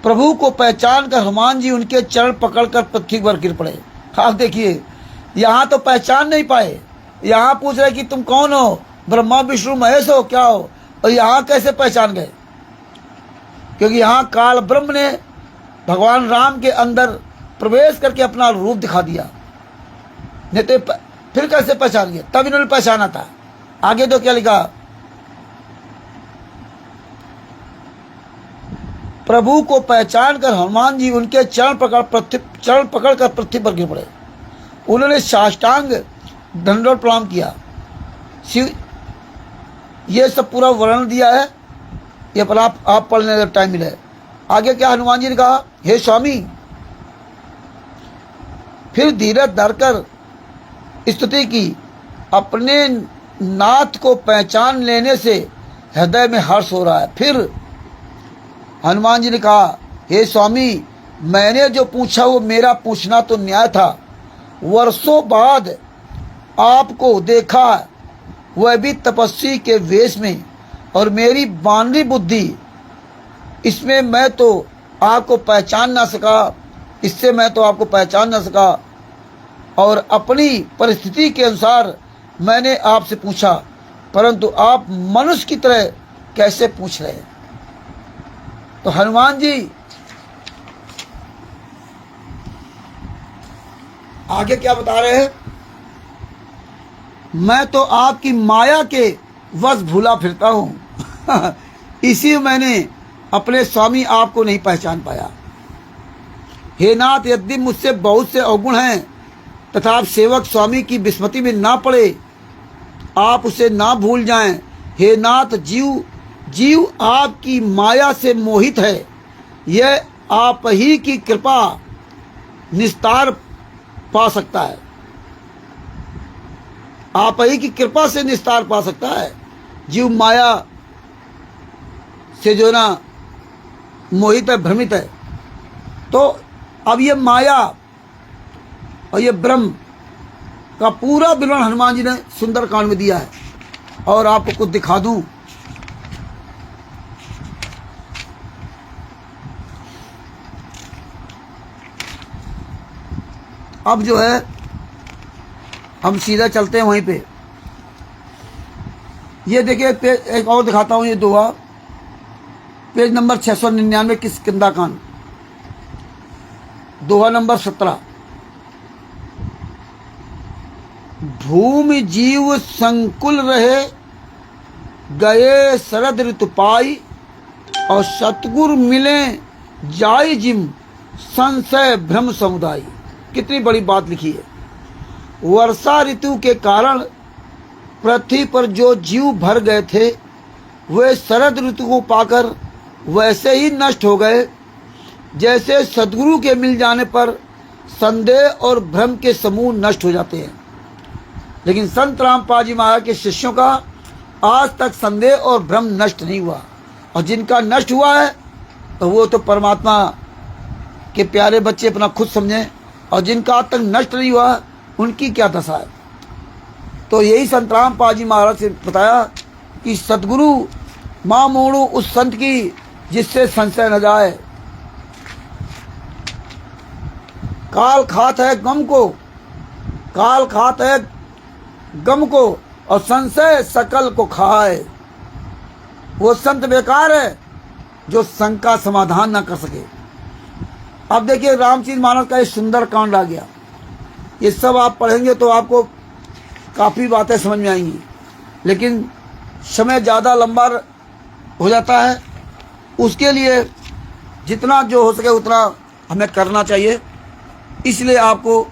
प्रभु को पहचान कर हनुमान जी उनके चरण पकड़कर पृथ्वी पर गिर पड़े। आप देखिए, यहाँ तो पहचान नहीं पाए। यहाँ पूछ रहे कि तुम कौन हो, ब्रह्मा विष्णु महेश हो, क्या हो, और यहाँ कैसे पहचान गए? क्योंकि यहाँ काल ब्रह्म ने भगवान राम के अंदर प्रवेश करके अपना रूप दिखा दिया। नहीं तो फिर कैसे पहचान गए? तब इन्होंने पहचाना था। आगे तो क्या लिखा, प्रभु को पहचान कर हनुमान जी उनके चरण पकड़कर पृथ्वी पर गिर पड़े। उन्होंने साष्टांग दंडवत प्रणाम किया। शिव ये सब पूरा वर्णन दिया है, ये पर आप पढ़ने जब टाइम मिले। आगे क्या हनुमान जी ने कहा, हे स्वामी, फिर धीरज धरकर स्तुति की। अपने नाथ को पहचान लेने से हृदय में हर्ष हो रहा है। फिर हनुमान जी ने कहा, हे स्वामी, मैंने जो पूछा वो मेरा पूछना तो न्याय था। वर्षों बाद आपको देखा, वह भी तपस्वी के वेश में, और मेरी बानरी बुद्धि, इसमें मैं तो आपको पहचान ना सका, इससे मैं तो आपको पहचान ना सका, और अपनी परिस्थिति के अनुसार मैंने आपसे पूछा, परंतु आप मनुष्य की तरह कैसे पूछ रहे हैं? तो हनुमान जी आगे क्या बता रहे हैं, मैं तो आपकी माया के वश भूला फिरता हूं इसी मैंने अपने स्वामी आपको नहीं पहचान पाया। हे नाथ, यदि मुझसे बहुत से अवगुण हैं तथा आप सेवक स्वामी की विस्मृति में ना पड़े, आप उसे ना भूल जाएं। हे नाथ, जीव आपकी माया से मोहित है। यह आप ही की कृपा निस्तार पा सकता है। आप ही की कृपा से निस्तार पा सकता है। जीव माया से जो ना मोहित है, भ्रमित है। तो अब ये माया और ये ब्रह्म का पूरा विवरण हनुमान जी ने सुंदरकांड में दिया है। और आपको कुछ दिखा दूं, अब जो है हम सीधा चलते हैं वहीं पे। ये देखिए, एक और दिखाता हूं, ये दोहा पेज नंबर 699 किष्किंधा कांड, दोहा नंबर 17। भूमि जीव संकुल रहे, गए शरद ऋतु पाई, और सतगुरु मिले जाय जिम, संशय भ्रम समुदाय। कितनी बड़ी बात लिखी है। वर्षा ऋतु के कारण पृथ्वी पर जो जीव भर गए थे, वे शरद ऋतु को पाकर वैसे ही नष्ट हो गए जैसे सद्गुरु के मिल जाने पर संदेह और भ्रम के समूह नष्ट हो जाते हैं। लेकिन संत रामपाल जी महाराज के शिष्यों का आज तक संदेह और भ्रम नष्ट नहीं हुआ, और जिनका नष्ट हुआ है तो वो तो परमात्मा के प्यारे बच्चे अपना खुद समझें, और जिनका आज तक नष्ट नहीं हुआ उनकी क्या दशा है। तो यही संत रामपाल जी महाराज से बताया कि सद्गुरु मां मोड़ू उस संत की जिससे संशय न जाए। काल खात है गम को, काल खात है गम को और संशय सकल को खाए। वो संत बेकार है जो शंका समाधान न कर सके। अब देखिए रामचरित मानस का एक सुंदर कांड आ गया। ये सब आप पढ़ेंगे तो आपको काफ़ी बातें समझ में आएंगी, लेकिन समय ज़्यादा लंबा हो जाता है। उसके लिए जितना जो हो सके उतना हमें करना चाहिए, इसलिए आपको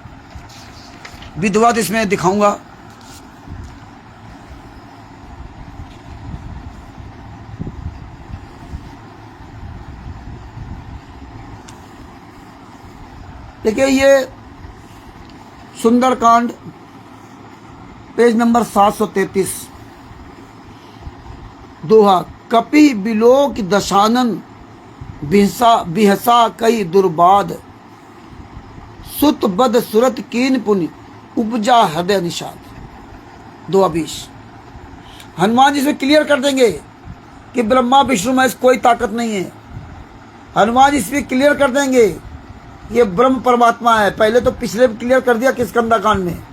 विधिवत इसमें दिखाऊंगा। देखिए ये सुंदरकांड पेज नंबर 733। दोहा, कपि बिलोक दशानन बिहसा कई दुर्बाद, सुत बद सुरत कीन पुनि उपजा हृदय निषाद। 2:20। हनुमान जी से क्लियर कर देंगे कि ब्रह्मा विष्णु महेश कोई ताकत नहीं है। हनुमान जी इसमें क्लियर कर देंगे ये ब्रह्म परमात्मा है। पहले तो पिछले में क्लियर कर दिया किष्किंधा कांड में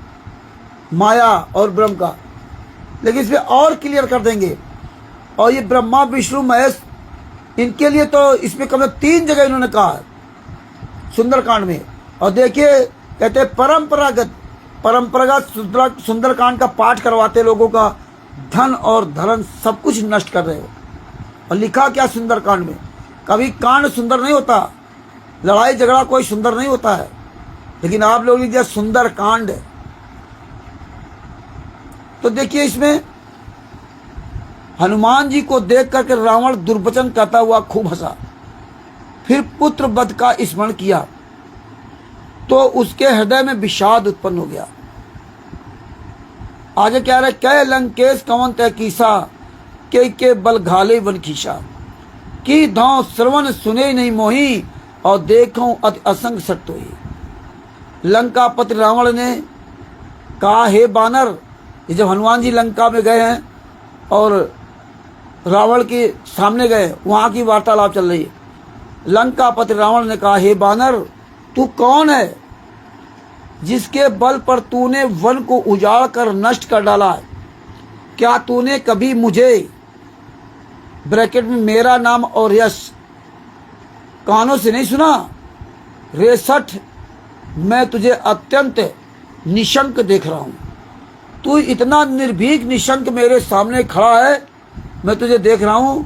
माया और ब्रह्म का, लेकिन इसमें और क्लियर कर देंगे। और ये ब्रह्मा विष्णु महेश इनके लिए तो इसमें कम से कम 3 जगह इन्होंने कहा है सुंदरकांड में। और देखिए कहते परंपरागत सुंदरकांड का पाठ करवाते लोगों का धन और धर्म सब कुछ नष्ट कर रहे हो। और लिखा क्या सुंदरकांड में, कभी कांड सुंदर नहीं होता, लड़ाई झगड़ा कोई सुंदर नहीं होता है, लेकिन आप लोग लिख दिया सुंदर कांड। तो देखिए इसमें हनुमान जी को देख करके रावण दुर्वचन कहता हुआ खूब हंसा, फिर पुत्र वध का स्मरण किया तो उसके हृदय में विषाद उत्पन्न हो गया। आगे क्या रहे, कै लंकेश कंवन तय कीसा, के बल घाले वन खीसा, की धौ श्रवण सुने नहीं मोही, और देखो अति असंग सत्य हुई। लंकापति रावण ने कहा, हे बानर, ये जब हनुमान जी लंका में गए हैं और रावण के सामने गए, वहां की वार्तालाप चल रही है। लंकापति रावण ने कहा, हे बानर, तू कौन है जिसके बल पर तूने वन को उजाड़ कर नष्ट कर डाला है? क्या तूने कभी मुझे ब्रैकेट में मेरा नाम और यश कानों से नहीं सुना? रेसठ, मैं तुझे अत्यंत निशंक देख रहा हूं। तू इतना निर्भीक निशंक मेरे सामने खड़ा है, मैं तुझे देख रहा हूं,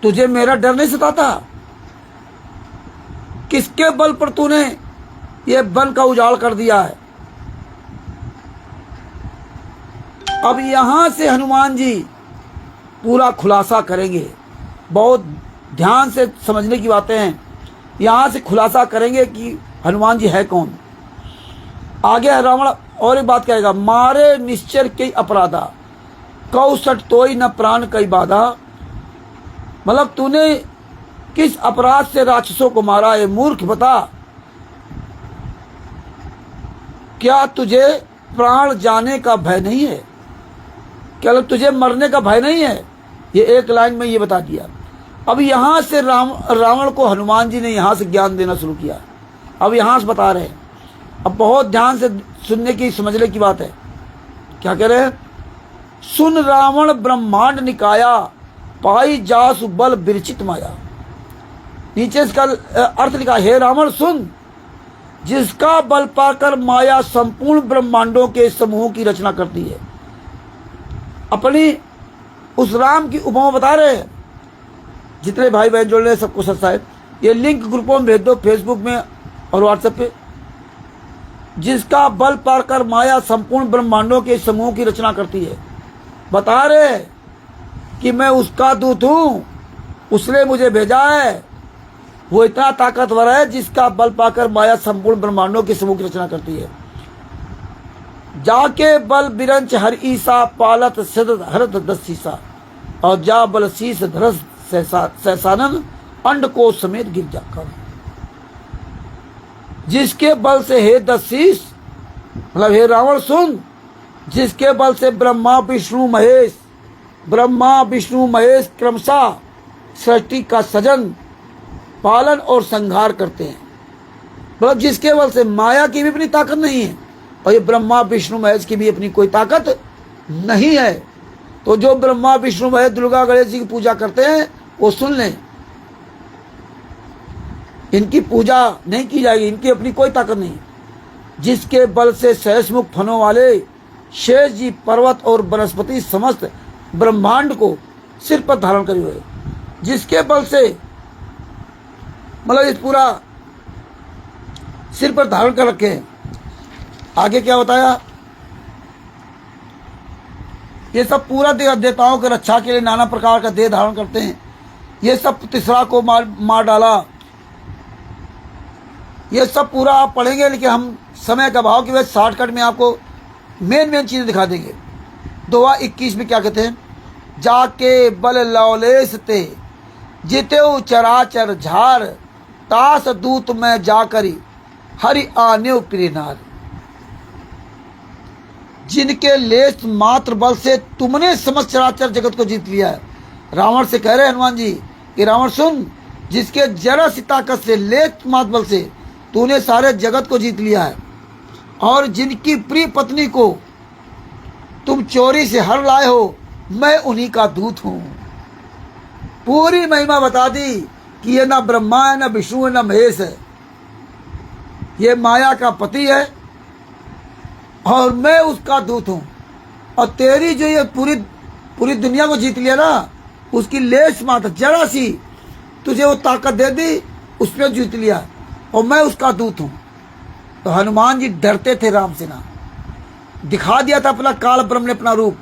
तुझे मेरा डर नहीं सताता? किसके बल पर तूने ये वन का उजाड़ कर दिया है? अब यहां से हनुमान जी पूरा खुलासा करेंगे। बहुत ध्यान से समझने की बातें हैं। यहां से खुलासा करेंगे कि हनुमान जी है कौन। आगे रावण और एक बात कहेगा, मारे निश्चर कई अपराधा, कौसठ तोई न प्राण कई बाधा। मतलब तूने किस अपराध से राक्षसों को मारा है? मूर्ख बता, क्या तुझे प्राण जाने का भय नहीं है? क्या तुझे मरने का भय नहीं है? ये एक लाइन में ये बता दिया। अब यहां से रावण को हनुमान जी ने यहां से ज्ञान देना शुरू किया। अब यहां से बता रहे हैं, अब बहुत ध्यान से सुनने की समझने की बात है। क्या कह रहे हैं? सुन रावण ब्रह्मांड निकाया, पाई जासु बल बिरचित माया। नीचे इसका अर्थ लिखा, हे रावण सुन, जिसका बल पाकर माया संपूर्ण ब्रह्मांडों के समूह की रचना करती है। अपनी उस राम की उपमा बता रहे हैं। जितने भाई बहन जोड़ रहे हैं सबको सत्ता है। ये लिंक ग्रुपों में भेज दो, फेसबुक में और व्हाट्सएप पे। जिसका बल पाकर माया संपूर्ण ब्रह्मांडों के समूह की रचना करती है। बता रहे कि मैं उसका दूत हूं, उसने मुझे भेजा है। वो इतना ताकतवर है जिसका बल पाकर माया संपूर्ण ब्रह्मांडों के समूह की रचना करती है। जाके बल बिरंच हर ईसा, पालत सिद्ध हरत दसीसा, और जा बल शीस धरस सहसानन, अंड को समेत गिर जाकर। जिसके बल से हे दसीस, मतलब हे रावण सुन, जिसके बल से ब्रह्मा विष्णु महेश ब्रह्मा विष्णु महेश क्रमशः सृष्टि का सृजन पालन और संहार करते हैं। मतलब जिसके बल से माया की भी अपनी ताकत नहीं है और ये ब्रह्मा विष्णु महेश की भी अपनी कोई ताकत नहीं है। तो जो ब्रह्मा विष्णु महेश दुर्गा गणेश जी की पूजा करते हैं वो सुन लें, इनकी पूजा नहीं की जाएगी, इनकी अपनी कोई ताकत नहीं। जिसके बल से सहस्मुख फनों वाले शेष जी पर्वत और वनस्पति समस्त ब्रह्मांड को सिर पर धारण करे हुए, जिसके बल से मतलब इस पूरा सिर पर धारण कर रखे हैं। आगे क्या बताया, ये सब पूरा देवताओं की रक्षा के लिए नाना प्रकार का देह धारण करते हैं। ये सब तीसरा को मार डाला, ये सब पूरा आप पढ़ेंगे, लेकिन हम समय का अभाव की वजह शॉर्टकट में आपको मेन चीजें दिखा देंगे। दोहा 21 में क्या कहते हैं, जाके बल लौलेस ते जितेऊ चराचर झार तास दूत में जाकरी हरि आने प्रियनार। जिनके लेस मात्र बल से तुमने समस्त चराचर जगत को जीत लिया है। रावण से कह रहे हनुमान जी कि रावण सुन, जिसके जरा सी ताकत से लेस मात्र बल से तूने सारे जगत को जीत लिया है, और जिनकी प्रिय पत्नी को तुम चोरी से हर लाए हो, मैं उन्हीं का दूत हूं। पूरी महिमा बता दी कि ये ना ब्रह्मा है, ना विष्णु है, ना महेश है, ये माया का पति है और मैं उसका दूत हूं। और तेरी जो ये पूरी दुनिया को जीत लिया ना, उसकी लेस मात्र जरा सी तुझे वो ताकत दे दी, उसने जीत लिया और मैं उसका दूत हूं। तो हनुमान जी डरते थे राम से ना, दिखा दिया था अपना काल ब्रह्म ने अपना रूप,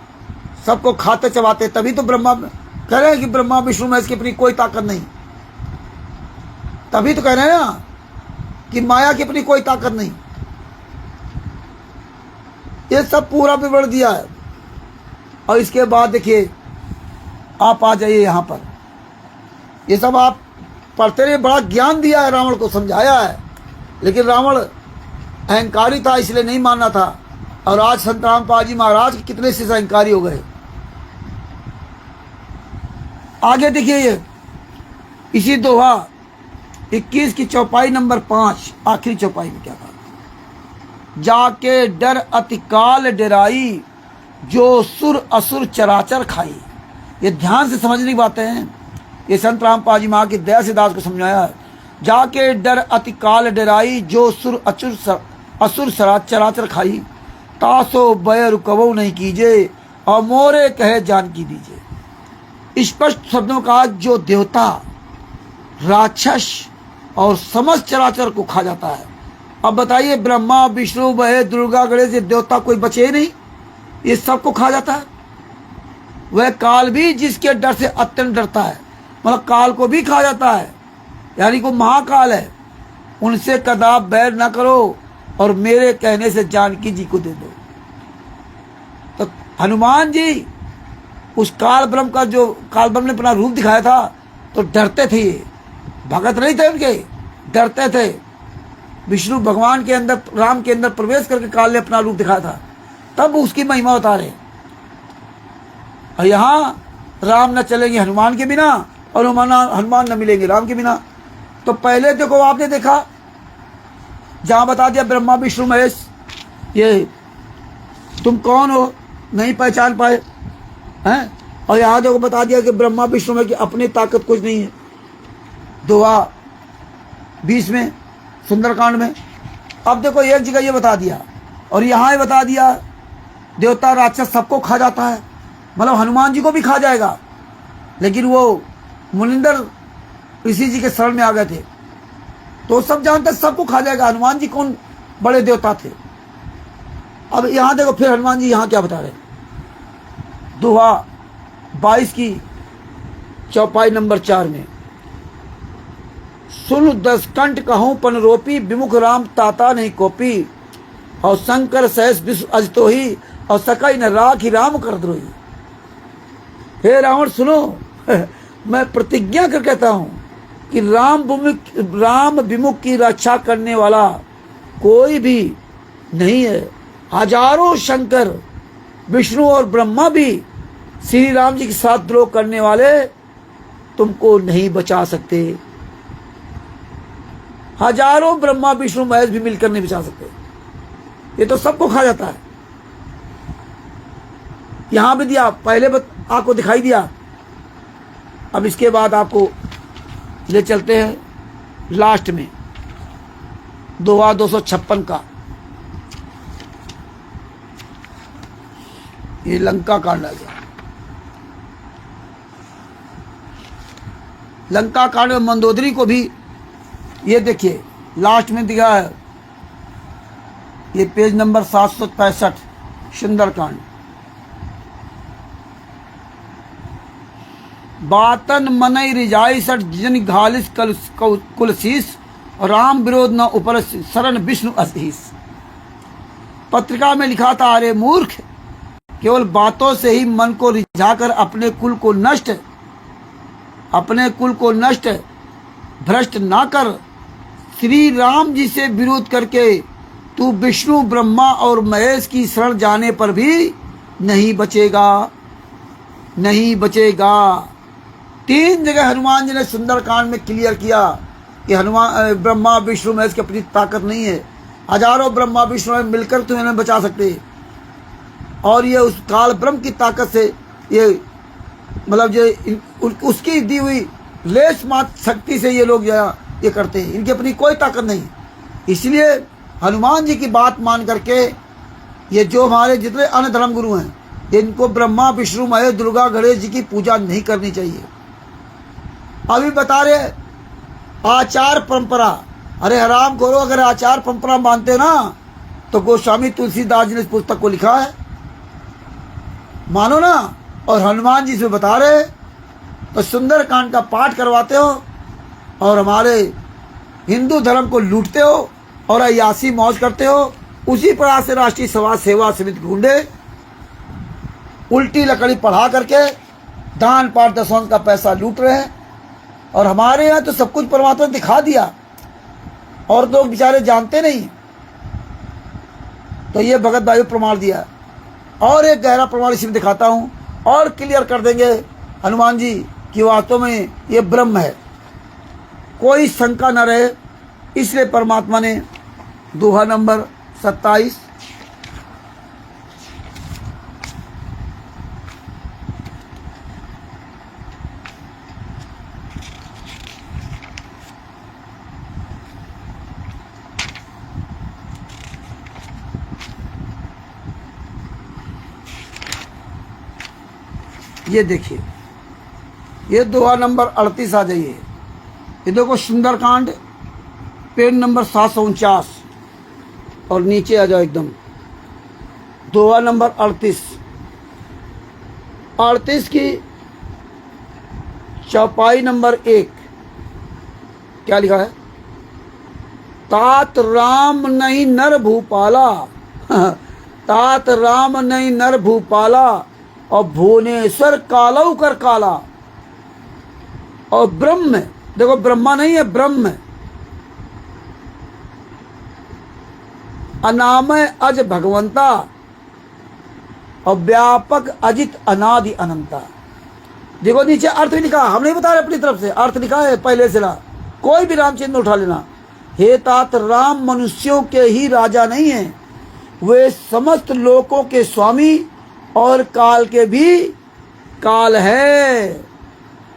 सबको खाते चबाते। तभी तो ब्रह्मा कह रहे हैं कि ब्रह्मा विष्णु महेश की अपनी कोई ताकत नहीं, तभी तो कह रहे हैं ना कि माया की अपनी कोई ताकत नहीं। ये सब पूरा विवरण दिया है। और इसके बाद देखिए आप आ जाइए यहाँ पर, ये सब आप पढ़ते रहिए। बड़ा ज्ञान दिया है, रावण को समझाया है, लेकिन रावण अहंकारी था इसलिए नहीं मानना था। और आज संत रामपाल जी महाराज कितने से अहंकारी हो गए। आगे देखिए ये इसी दोहा 21 की चौपाई नंबर 5 आखिरी चौपाई में क्या कहा, जाके डर अतिकाल डराई जो सुर असुर चराचर खाई। ये ध्यान से समझने की बातें हैं, ये संत रामपाल जी महा की दया से दास को समझाया है। जाके डर अतिकाल डराई जो सुर असुर चराचर खाई, तासो बय रुकवो नहीं कीजिए और मोरे कहे जानकी दीजिए। स्पष्ट शब्दों का जो देवता राक्षस और समस्त चराचर को खा जाता है। अब बताइए, ब्रह्मा विष्णु महेश दुर्गा गणेश, ये देवता कोई बचे ही नहीं, ये सबको खा जाता है। वह काल भी जिसके डर से अत्यंत डरता है, मतलब काल को भी खा जाता है, यानी को महाकाल है। उनसे कदाप बैर न करो और मेरे कहने से जानकी जी को दे दो। तो हनुमान जी उस काल ब्रह्म का, जो काल ब्रह्म ने अपना रूप दिखाया था, तो डरते थे, भगत नहीं थे उनके, डरते थे। विष्णु भगवान के अंदर, राम के अंदर प्रवेश करके काल ने अपना रूप दिखाया था, तब उसकी महिमा बता रहे। और यहाँ राम न चलेंगे हनुमान के बिना और हनुमान न मिलेंगे राम के बिना। तो पहले देखो, आपने देखा जहां बता दिया ब्रह्मा विष्णु महेश, ये तुम कौन हो नहीं पहचान पाए हैं। और यहाँ देखो बता दिया कि ब्रह्मा विष्णु में की अपनी ताकत कुछ नहीं है। दोहा 20 में सुंदरकांड में। अब देखो एक जगह ये बता दिया और यहाँ ही बता दिया देवता राक्षस सबको खा जाता है, मतलब हनुमान जी को भी खा जाएगा। लेकिन वो मुनिंदर ऋषि जी के शरण में आ गए थे, तो सब जानते सबको खा जाएगा। हनुमान जी कौन बड़े देवता थे। अब यहाँ देखो फिर हनुमान जी यहाँ क्या बता रहे, दोहा 22 की चौपाई नंबर 4 में, सुन 10 कंठ कहूं पन रोपी, विमुख राम ताता नहीं कोपी, और शंकर सहस विश्व अजतो ही, और सकई न राखी राम कर द्रोही। हे रावण सुनो, मैं प्रतिज्ञा कर कहता हूं कि राम विमुख की रक्षा करने वाला कोई भी नहीं है। हजारों शंकर विष्णु और ब्रह्मा भी श्री राम जी के साथ द्रोह करने वाले तुमको नहीं बचा सकते। हजारों ब्रह्मा विष्णु महेश भी मिलकर नहीं बचा सकते। ये तो सबको खा जाता है। यहां भी दिया, पहले आपको दिखाई दिया। अब इसके बाद आपको ले चलते हैं लास्ट में दोहा 256 का। ये लंका कांड आ गया। लंका कांड में मंदोदरी को भी ये देखिए लास्ट में दिया है, ये पेज नंबर 765 सुंदरकांड। बातन मनई रिजाई सठ जन घालिस कुलसीस राम विरोध न ऊपर शरण विष्णु असीस। पत्रिका में लिखा था, अरे मूर्ख, केवल बातों से ही मन को रिझाकर अपने कुल को नष्ट भ्रष्ट ना कर। श्री राम जी से विरोध करके तू विष्णु ब्रह्मा और महेश की शरण जाने पर भी नहीं बचेगा। 3 जगह हनुमान जी ने सुंदरकांड में क्लियर किया कि हनुमान ब्रह्मा विष्णु महेश की अपनी ताकत नहीं है। हजारों ब्रह्मा विष्णु मिलकर तुम्हें नहीं बचा सकते। और ये उस काल ब्रह्म की ताकत से ये मतलब ये उसकी दी हुई लेस मात शक्ति से ये लोग ये करते हैं। इनकी अपनी कोई ताकत नहीं। इसलिए हनुमान जी की बात मान करके ये जो हमारे जितने अन्य धर्म गुरु हैं, इनको ब्रह्मा विष्णु महेश दुर्गा गणेश जी की पूजा नहीं करनी चाहिए। अभी बता रहे आचार परंपरा, अरे हराम खोरो, अगर आचार परंपरा मानते ना तो गोस्वामी तुलसीदास जी ने इस पुस्तक को लिखा है, मानो ना। और हनुमान जी से बता रहे तो सुंदरकांड का पाठ करवाते हो और हमारे हिंदू धर्म को लूटते हो और अयासी मौज करते हो। उसी प्रकार से राष्ट्रीय समाज सेवा समिति गुंडे उल्टी लकड़ी पढ़ा करके दान पाठ दसवंत का पैसा लूट रहे हैं। और हमारे यहाँ तो सब कुछ परमात्मा ने दिखा दिया और लोग बेचारे जानते नहीं। तो ये भगत भाई प्रमाण दिया। और एक गहरा प्रमाण इसी में दिखाता हूँ और क्लियर कर देंगे हनुमान जी कि वास्तव में ये ब्रह्म है, कोई शंका न रहे। इसलिए परमात्मा ने दोहा नंबर 27 ये देखिए, ये दोहा नंबर 38 आ जाइए। ये देखो सुंदरकांड पेज नंबर 749 और नीचे आ जाओ एकदम। दोहा नंबर 38 की चौपाई नंबर 1 क्या लिखा है? तात राम नहीं नर भूपाला तात राम नहीं नर भूपाला और भुवनेश्वर कालऊ कर काला। और ब्रह्म, देखो ब्रह्मा नहीं है, ब्रह्म अनामय अज भगवंता और व्यापक अजित अनादि अनंता। देखो नीचे अर्थ भी लिखा, हम नहीं बता रहे अपनी तरफ से, अर्थ लिखा है पहले से ला, कोई भी रामचंद्र उठा लेना। हे तात राम मनुष्यों के ही राजा नहीं है, वे समस्त लोकों के स्वामी और काल के भी काल है।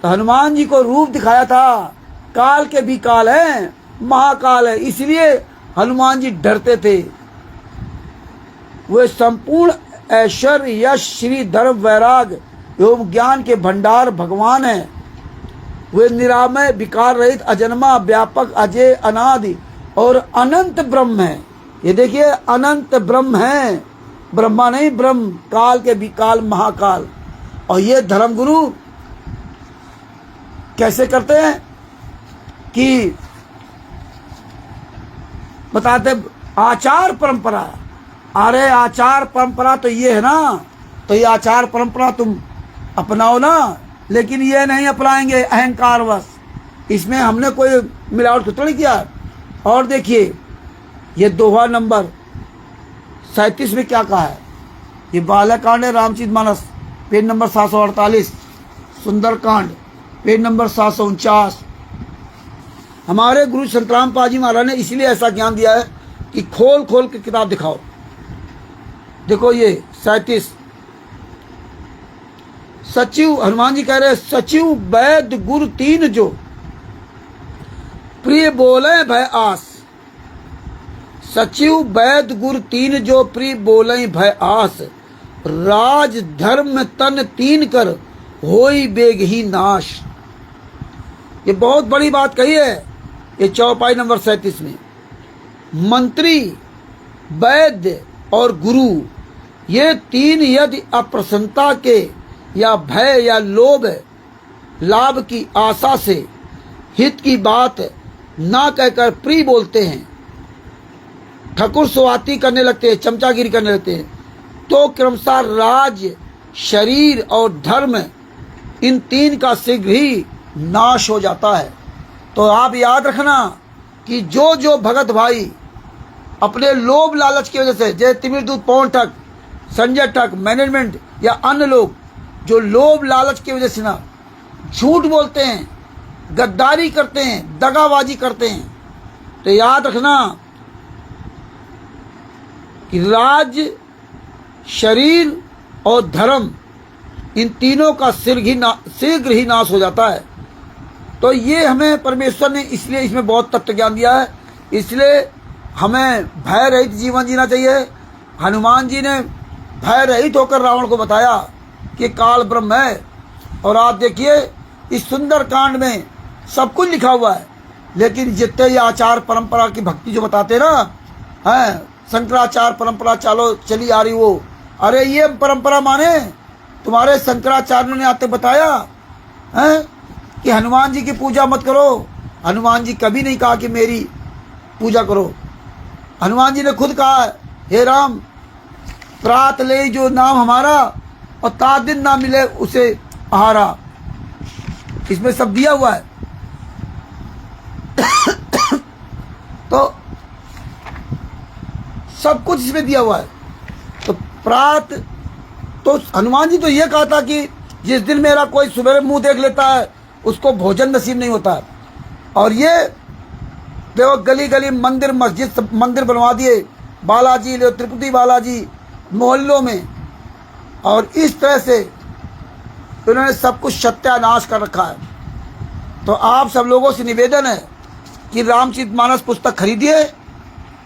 तो हनुमान जी को रूप दिखाया था, काल के भी काल है, महाकाल है। इसलिए हनुमान जी डरते थे। वे संपूर्ण ऐश्वर्य यश श्री धर्म वैराग एवं ज्ञान के भंडार भगवान है। वे निरामय विकार रहित अजन्मा व्यापक अजय अनादि और अनंत ब्रह्म है। ये देखिए अनंत ब्रह्म है, ब्रह्मा नहीं, ब्रह्म काल के भी काल, महाकाल। और ये धर्मगुरु कैसे करते हैं कि बताते आचार परंपरा। अरे आचार परंपरा तो ये है ना, तो ये आचार परंपरा तुम अपनाओ ना, लेकिन ये नहीं अपनाएंगे अहंकारवश। इसमें हमने कोई मिलावट तो नहीं किया। और देखिए ये दोहा नंबर 37 में क्या कहा है? ये बालकांड है Ramcharitmanas page number 748, Sundarkand page number 749। हमारे गुरु संतराम पाजी महाराज ने इसलिए ऐसा ज्ञान दिया है कि खोल खोल के किताब दिखाओ। देखो ये 37 सचिव, हनुमान जी कह रहे हैं सचिव वैद्य गुरु तीन जो प्रिय बोले भय आस। सचिव वैद्य गुरु तीन जो प्रिय बोले भय आस। राज धर्म तन तीन कर होई बेग ही नाश। ये बहुत बड़ी बात कही है ये चौपाई नंबर 37 में। मंत्री, वैद्य और गुरु ये तीन यदि अप्रसन्नता के या भय या लोभ लाभ की आशा से हित की बात ना कहकर प्रिय बोलते हैं, ठकुर स्वाती करने लगते हैं, चमचागिरी करने लगते हैं, तो क्रमशः राज, शरीर और धर्म इन तीन का शीघ्र ही नाश हो जाता है। तो आप याद रखना कि जो जो भगत भाई अपने लोभ लालच की वजह से, जैसे तिमिरदूत पवन ठग, संजय ठग, मैनेजमेंट या अन्य लोग जो लोभ लालच की वजह से ना झूठ बोलते हैं, गद्दारी करते हैं, दगाबाजी करते हैं, तो याद रखना कि राज, शरीर और धर्म इन तीनों का शीघ्र ही नाश हो जाता है। तो ये हमें परमेश्वर ने इसलिए इसमें बहुत तत्व ज्ञान दिया है। इसलिए हमें भय रहित जीवन जीना चाहिए। हनुमान जी ने भय रहित होकर रावण को बताया कि काल ब्रह्म है। और आप देखिए इस सुंदर कांड में सब कुछ लिखा हुआ है, लेकिन जितने ये आचार परंपरा की भक्ति जो बताते ना हैं, शंकराचार परंपरा चालो चली आ रही वो, अरे ये परंपरा माने तुम्हारे शंकराचार्य ने आते बताया है कि हनुमान जी की पूजा मत करो। हनुमान जी कभी नहीं कहा कि मेरी पूजा करो। हनुमान जी ने खुद कहा हे राम, प्रात ले जो नाम हमारा और ता दिन ना मिले उसे आहारा। इसमें सब दिया हुआ है। तो सब कुछ इसमें दिया हुआ है। तो प्रात, तो हनुमान जी तो ये कहा था कि जिस दिन मेरा कोई सुबह मुंह देख लेता है उसको भोजन नसीब नहीं होता। और ये देखो गली गली मंदिर मस्जिद मंदिर बनवा दिए, बालाजी, तिरुपति बालाजी मोहल्लों में, और इस तरह से उन्होंने सब कुछ सत्यानाश कर रखा है। तो आप सब लोगों से निवेदन है कि रामचरितमानस पुस्तक खरीदिए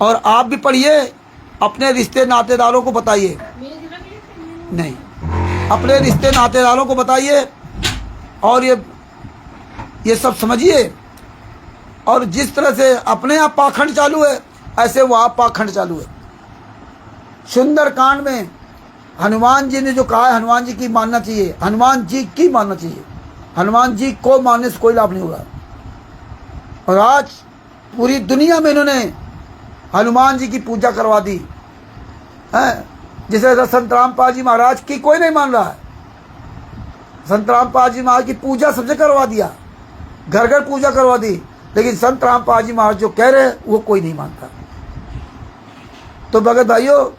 और आप भी पढ़िए, अपने रिश्ते नातेदारों को बताइए, नहीं अपने रिश्ते नातेदारों को बताइए और ये सब समझिए। और जिस तरह से अपने यहाँ पाखंड चालू है ऐसे वहाँ पाखंड चालू है। सुंदर कांड में हनुमान जी ने जो कहा है हनुमान जी की मानना चाहिए, हनुमान जी की मानना चाहिए। हनुमान जी को मानने से कोई लाभ नहीं होगा। और आज पूरी दुनिया में इन्होंने हनुमान जी की पूजा करवा दी है। जिसे संत रामपाल जी महाराज की कोई नहीं मान रहा है। संत रामपाल जी महाराज की पूजा सबसे करवा दिया, घर घर पूजा करवा दी, लेकिन संत रामपाल जी महाराज जो कह रहे हैं वो कोई नहीं मानता। तो भगत भाइयों,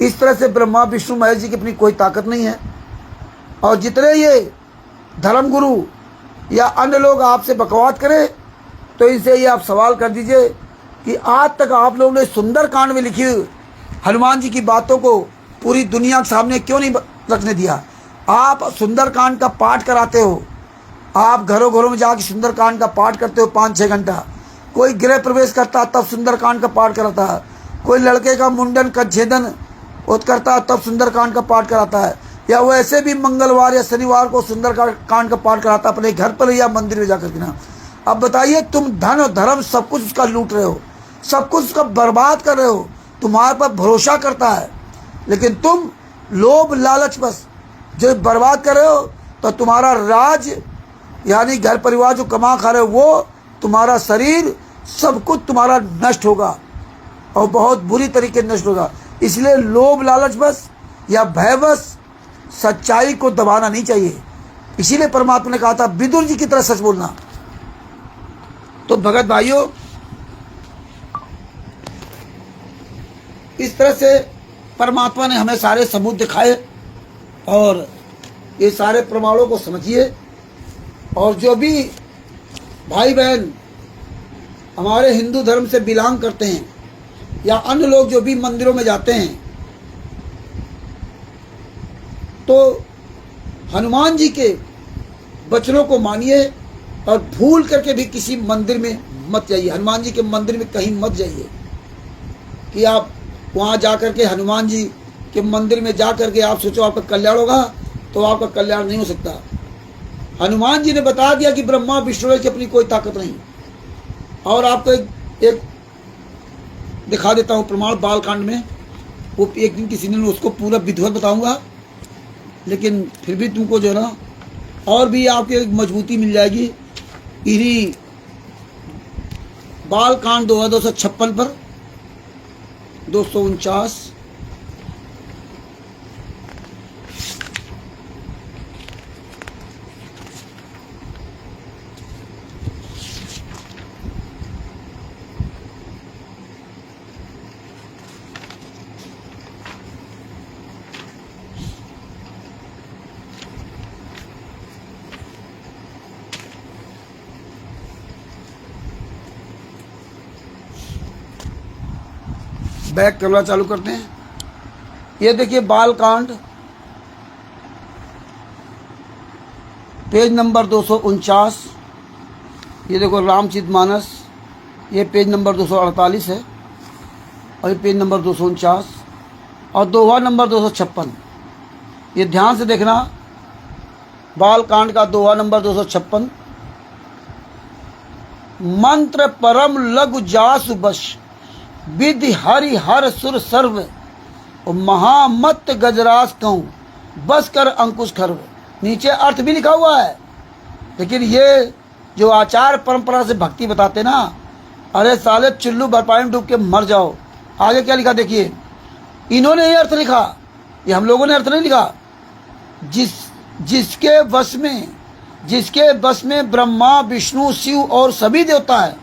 इस तरह से ब्रह्मा विष्णु महेश जी की अपनी कोई ताकत नहीं है। और जितने ये धर्मगुरु या अन्य लोग आपसे बकवाद करें तो इनसे ये आप सवाल कर दीजिए कि आज तक आप लोगों ने सुंदर कांड में लिखी हनुमान जी की बातों को पूरी दुनिया के सामने क्यों नहीं रखने दिया। आप सुंदर कांड का पाठ कराते हो, आप घरों घरों में जाकर सुंदर कांड का पाठ करते हो 5-6 घंटा। कोई गृह प्रवेश करता तब सुंदर कांड का पाठ कराता है, कोई लड़के का मुंडन का छेदन करता है तब सुंदर कांड का पाठ कराता है, या वैसे भी मंगलवार या शनिवार को सुंदर कांड का पाठ कराता अपने घर पर या मंदिर में जाकर के ना। अब बताइए, तुम धन और धर्म सब कुछ उसका लूट रहे हो, सब कुछ उसका बर्बाद कर रहे हो, तुम्हारे पर भरोसा करता है, लेकिन तुम लोभ लालच बस जो बर्बाद कर रहे हो। तो तुम्हारा राज यानी घर परिवार जो कमा खा रहे हो वो, तुम्हारा शरीर, सब कुछ तुम्हारा नष्ट होगा और बहुत बुरी तरीके नष्ट होगा। इसलिए लोभ लालच बस या भय बस सच्चाई को दबाना नहीं चाहिए। इसीलिए परमात्मा ने कहा था विदुर जी की तरह सच बोलना। तो भगत भाइयों, इस तरह से परमात्मा ने हमें सारे सबूत दिखाए और ये सारे प्रमाणों को समझिए। और जो भी भाई बहन हमारे हिंदू धर्म से बिलोंग करते हैं या अन्य लोग जो भी मंदिरों में जाते हैं, तो हनुमान जी के वचनों को मानिए और भूल करके भी किसी मंदिर में मत जाइए। हनुमान जी के मंदिर में कहीं मत जाइए कि आप वहाँ जा कर के हनुमान जी के मंदिर में जा कर के आप सोचो आपका कल्याण होगा, तो आपका कल्याण नहीं हो सकता। हनुमान जी ने बता दिया कि ब्रह्मा विष्णु की अपनी कोई ताकत नहीं। और आपको एक दिखा देता हूँ प्रमाण बालकांड में। वो एक दिन किसी ने उसको पूरा विधिवत बताऊंगा, लेकिन फिर भी तुमको जो है ना और भी आपके मजबूती मिल जाएगी। इन्हीं बालकांड 2256 पर 249 बैक करना चालू करते हैं। ये देखिए बालकांड पेज नंबर 249। ये देखो रामचरितमानस, ये पेज नंबर 248 है और ये पेज नंबर 249 और दोहा नंबर 256। ये ध्यान से देखना, बालकांड का दोहा नंबर 256। मंत्र परम लघु जासु बश विधि हरि हर सुर सर्व और महामत गजराज कहूँ बस कर अंकुश खर्व। नीचे अर्थ भी लिखा हुआ है, लेकिन ये जो आचार परंपरा से भक्ति बताते ना, अरे साले चुल्लू बर्पाई में डूब के मर जाओ। आगे क्या लिखा देखिए, इन्होंने ये अर्थ लिखा, ये हम लोगों ने अर्थ नहीं लिखा। जिसके बस में ब्रह्मा विष्णु शिव और सभी देवता है,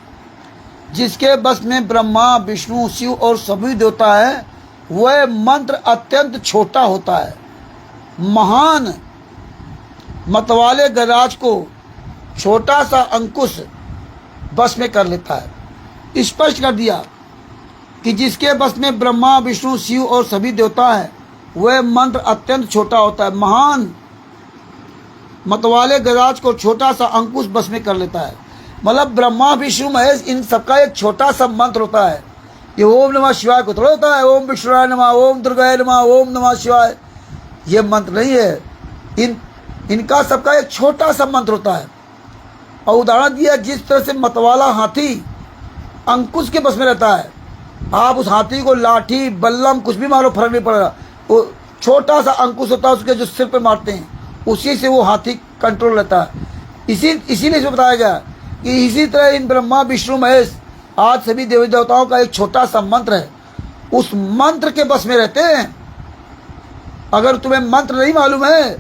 जिसके बस में ब्रह्मा विष्णु शिव और सभी देवता है, वह मंत्र अत्यंत छोटा होता है। महान मतवाले गजराज को छोटा सा अंकुश बस में कर लेता है। स्पष्ट कर दिया कि जिसके बस में ब्रह्मा विष्णु शिव और सभी देवता है, वह मंत्र अत्यंत छोटा होता है। महान मतवाले गजराज को छोटा सा अंकुश बस में कर लेता है। मतलब ब्रह्मा विष्णु महेश इन सबका एक छोटा सा मंत्र होता है। ये ओम नमः शिवाय को थोड़ा होता है, ओम विष्णुराय नमः, ओम दुर्गाय नमः, ओम नमः शिवाय, ये मंत्र नहीं है। इनका सबका एक छोटा सा मंत्र होता है। और उदाहरण दिया, जिस तरह से मतवाला हाथी अंकुश के बस में रहता है, आप उस हाथी को लाठी बल्लम कुछ भी मारो फर्क नहीं पड़ेगा, वो छोटा सा अंकुश होता है उसके जो सिर पे मारते हैं, उसी से वो हाथी कंट्रोल रहता है। इसीलिए इसे बताया गया कि इसी तरह इन ब्रह्मा विष्णु महेश आज सभी देवी देवताओं का एक छोटा सा मंत्र है, उस मंत्र के बस में रहते हैं। अगर तुम्हें मंत्र नहीं मालूम है,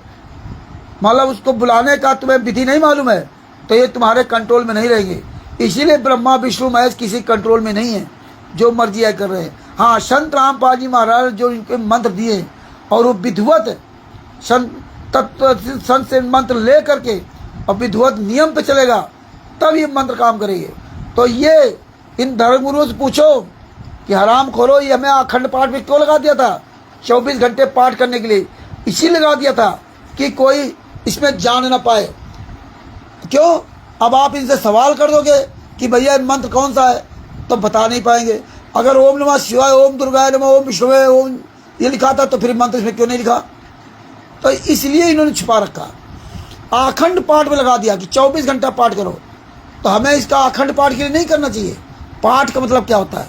मतलब उसको बुलाने का तुम्हें विधि नहीं मालूम है, तो ये तुम्हारे कंट्रोल में नहीं रहेंगे। इसीलिए ब्रह्मा विष्णु महेश किसी कंट्रोल में नहीं है, जो मर्जी है कर रहे हैं। हाँ, संत रामपाल जी महाराज जो इनके मंत्र दिए और वो विधिवत संत से मंत्र ले करके और विधिवत नियम पे चलेगा, तब ये मंत्र काम करेंगे। तो ये इन धर्मगुरुओं से पूछो कि हराम खोरो, ये हमें अखंड पाठ में क्यों लगा दिया था? 24 घंटे पाठ करने के लिए इसीलिए लगा दिया था कि कोई इसमें जान ना पाए। क्यों? अब आप इनसे सवाल कर दोगे कि भैया मंत्र कौन सा है, तो बता नहीं पाएंगे। अगर ओम नमः शिवाय, ओम दुर्गाय नमः, ओम विष्णुवे ओम ये लिखा था, तो फिर मंत्र इसमें क्यों नहीं लिखा? तो इसलिए इन्होंने छुपा रखा, अखंड पाठ में लगा दिया कि 24 घंटा पाठ करो। तो हमें इसका अखंड पाठ के लिए नहीं करना चाहिए। पाठ का मतलब क्या होता है,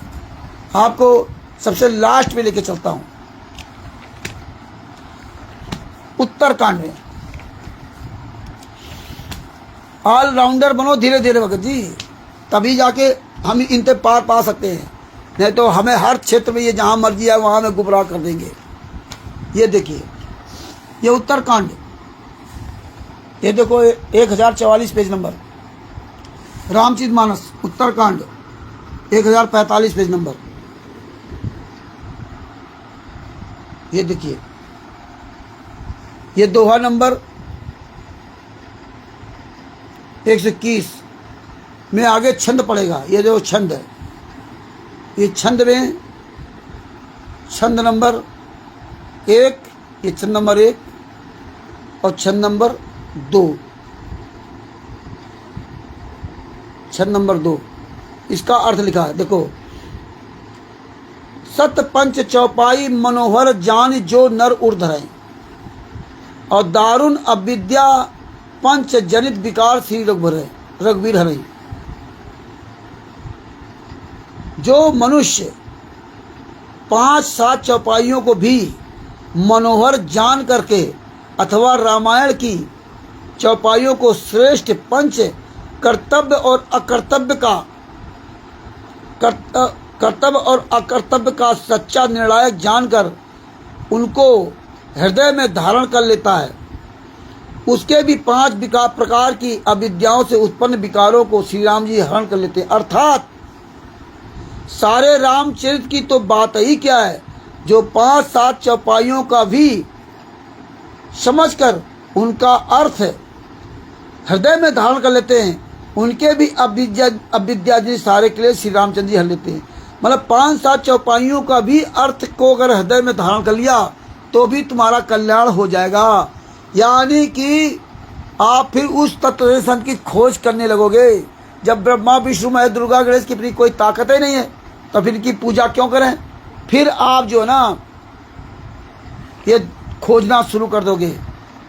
आपको सबसे लास्ट में लेके चलता हूं। उत्तरकांड में ऑलराउंडर बनो धीरे धीरे भगत जी, तभी जाके हम इनसे पार पा सकते हैं, नहीं तो हमें हर क्षेत्र में ये जहां मर्जी है वहां में गुमराह कर देंगे। ये देखिए, ये उत्तरकांड, ये देखो 1044 page number, Ramcharitmanas Uttarkand 1045 page number. ये देखिए, ये दोहा नंबर 121 में आगे छंद पड़ेगा। ये जो छंद है, ये छंद में छंद नंबर 1, ये छंद नंबर 1 और छंद नंबर 2, छंद नंबर 2, इसका अर्थ लिखा है। देखो, सत पंच चौपाई मनोहर जान जो नर ऊर्ध्व है, और दारुण अविद्या पंच जनित विकार श्री रघुवीर हरे। जो मनुष्य 5-7 चौपाइयों को भी मनोहर जान करके अथवा रामायण की चौपाइयों को श्रेष्ठ पंच कर्तव्य और अकर्तव्य का सच्चा निर्णायक जानकर उनको हृदय में धारण कर लेता है, उसके भी 5 प्रकार की अविद्याओं से उत्पन्न विकारों को श्री राम जी हरण कर लेते हैं। अर्थात सारे रामचरित की तो बात ही क्या है, जो 5-7 चौपाइयों का भी समझकर उनका अर्थ हृदय में धारण कर लेते हैं, उनके भी अविद्या जी सारे के लिए श्री रामचंद्र जी हर लेते हैं। मतलब 5-7 चौपाइयों का भी अर्थ को अगर हृदय में धारण कर लिया तो भी तुम्हारा कल्याण हो जाएगा। यानी कि आप फिर उस तत्व दर्शन की खोज करने लगोगे। जब ब्रह्मा विष्णु महेश दुर्गा गणेश की अपनी कोई ताकत ही नहीं है तो फिर इनकी पूजा क्यों करें? फिर आप जो है ना ये खोजना शुरू कर दोगे।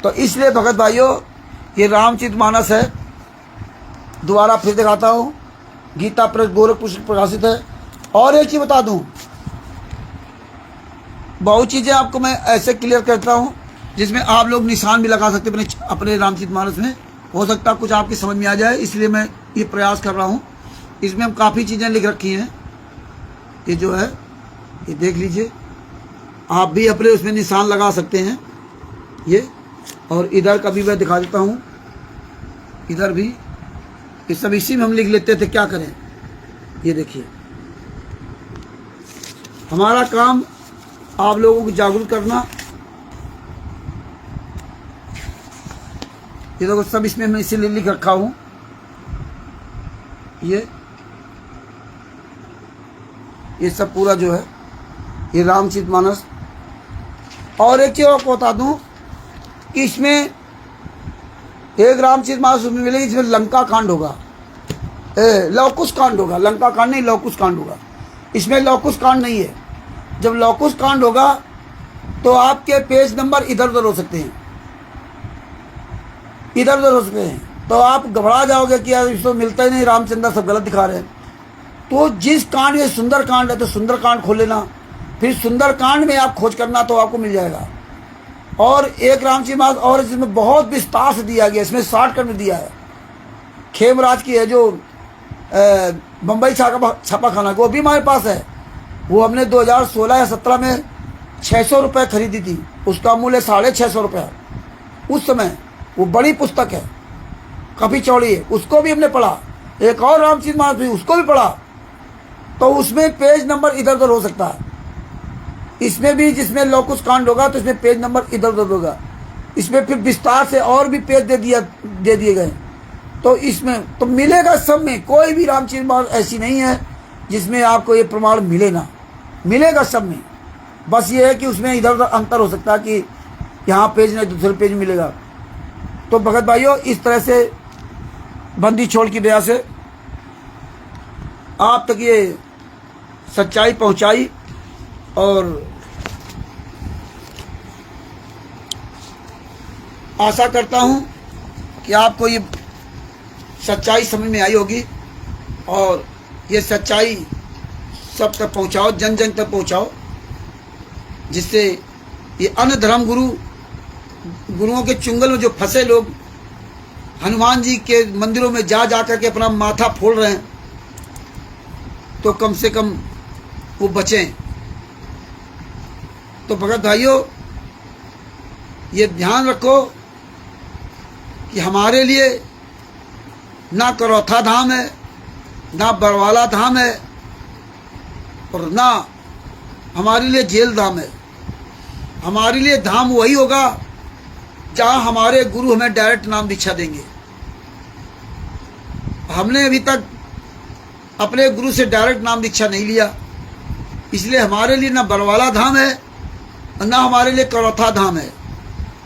तो इसलिए भगत भाइयों, ये रामचरितमानस है, दोबारा फिर दिखाता हूँ, गीता प्रेस गोरखपुर से प्रकाशित है। और एक चीज़ बता दूँ, बहुत चीज़ें आपको मैं ऐसे क्लियर करता हूँ जिसमें आप लोग निशान भी लगा सकते हैं अपने रामचरितमानस में। हो सकता है कुछ आपकी समझ में आ जाए, इसलिए मैं ये प्रयास कर रहा हूँ। इसमें हम काफ़ी चीज़ें लिख रखी हैं, ये जो है ये देख लीजिए, आप भी अपने उसमें निशान लगा सकते हैं ये। और इधर का भी मैं दिखा देता हूँ, इधर भी ये सब इसी में हम लिख लेते थे, क्या करें। ये देखिए, हमारा काम आप लोगों को जागरूक करना। ये देखो सब इसमें मैं इसीलिए लिख रखा हूँ, ये सब पूरा जो है ये रामचरितमानस। और एक चीज़ आपको बता दूँ कि इसमें एक रामचरितमानस में मिलेगी जिसमें लंका कांड होगा, लवकुश कांड होगा। लंका कांड नहीं, लवकुश कांड होगा। इसमें लवकुश कांड नहीं है। जब लवकुश कांड होगा तो आपके पेज नंबर इधर उधर हो सकते हैं, इधर उधर हो सकते हैं। तो आप घबरा जाओगे कि यार इसको मिलता ही नहीं, रामचंद्र सब गलत दिखा रहे हैं। तो जिस कांड में सुंदर कांड है तो सुंदर कांड खोल लेना, फिर सुंदर कांड में आप खोज करना तो आपको मिल जाएगा। और एक रामचरितमानस और जिसमें बहुत विस्तार से दिया गया, इसमें शॉर्टकट में दिया है। खेमराज की है जो बम्बई छापा खाना, वो भी हमारे पास है। वो हमने 2016 या 17 में 600 रुपये खरीदी थी, उसका मूल्य 650 रुपये उस समय। वो बड़ी पुस्तक है, काफ़ी चौड़ी है, उसको भी हमने पढ़ा। एक और रामचरितमानस भी, उसको भी पढ़ा। तो उसमें पेज नंबर इधर उधर हो सकता है। इसमें भी जिसमें लवकुश कांड होगा तो इसमें पेज नंबर इधर उधर होगा। इसमें फिर विस्तार से और भी पेज दे दिए गए। तो इसमें तो मिलेगा सब में, कोई भी रामचरितमानस ऐसी नहीं है जिसमें आपको ये प्रमाण मिले ना, मिलेगा सब में। बस ये है कि उसमें इधर उधर अंतर हो सकता है कि यहाँ पेज नहीं दूसरे पेज मिलेगा। तो भगत भाइयों, इस तरह से बंदी छोड़ की दया से आप तक ये सच्चाई पहुँचाई। और आशा करता हूँ कि आपको ये सच्चाई समझ में आई होगी और ये सच्चाई सब तक पहुँचाओ, जन जन तक पहुँचाओ, जिससे ये अन्य धर्म गुरुओं के चुंगल में जो फंसे लोग हनुमान जी के मंदिरों में जा कर के अपना माथा फोड़ रहे हैं, तो कम से कम वो बचें। तो भगत भाइयों, ये ध्यान रखो कि हमारे लिए ना करौथा धाम है, ना बरवाला धाम है, और ना हमारे लिए जेल धाम है। हमारे लिए धाम वही होगा जहाँ हमारे गुरु हमें डायरेक्ट नाम दीक्षा देंगे। हमने अभी तक अपने गुरु से डायरेक्ट नाम दीक्षा नहीं लिया, इसलिए हमारे लिए ना बरवाला धाम है और ना हमारे लिए करौथा धाम है,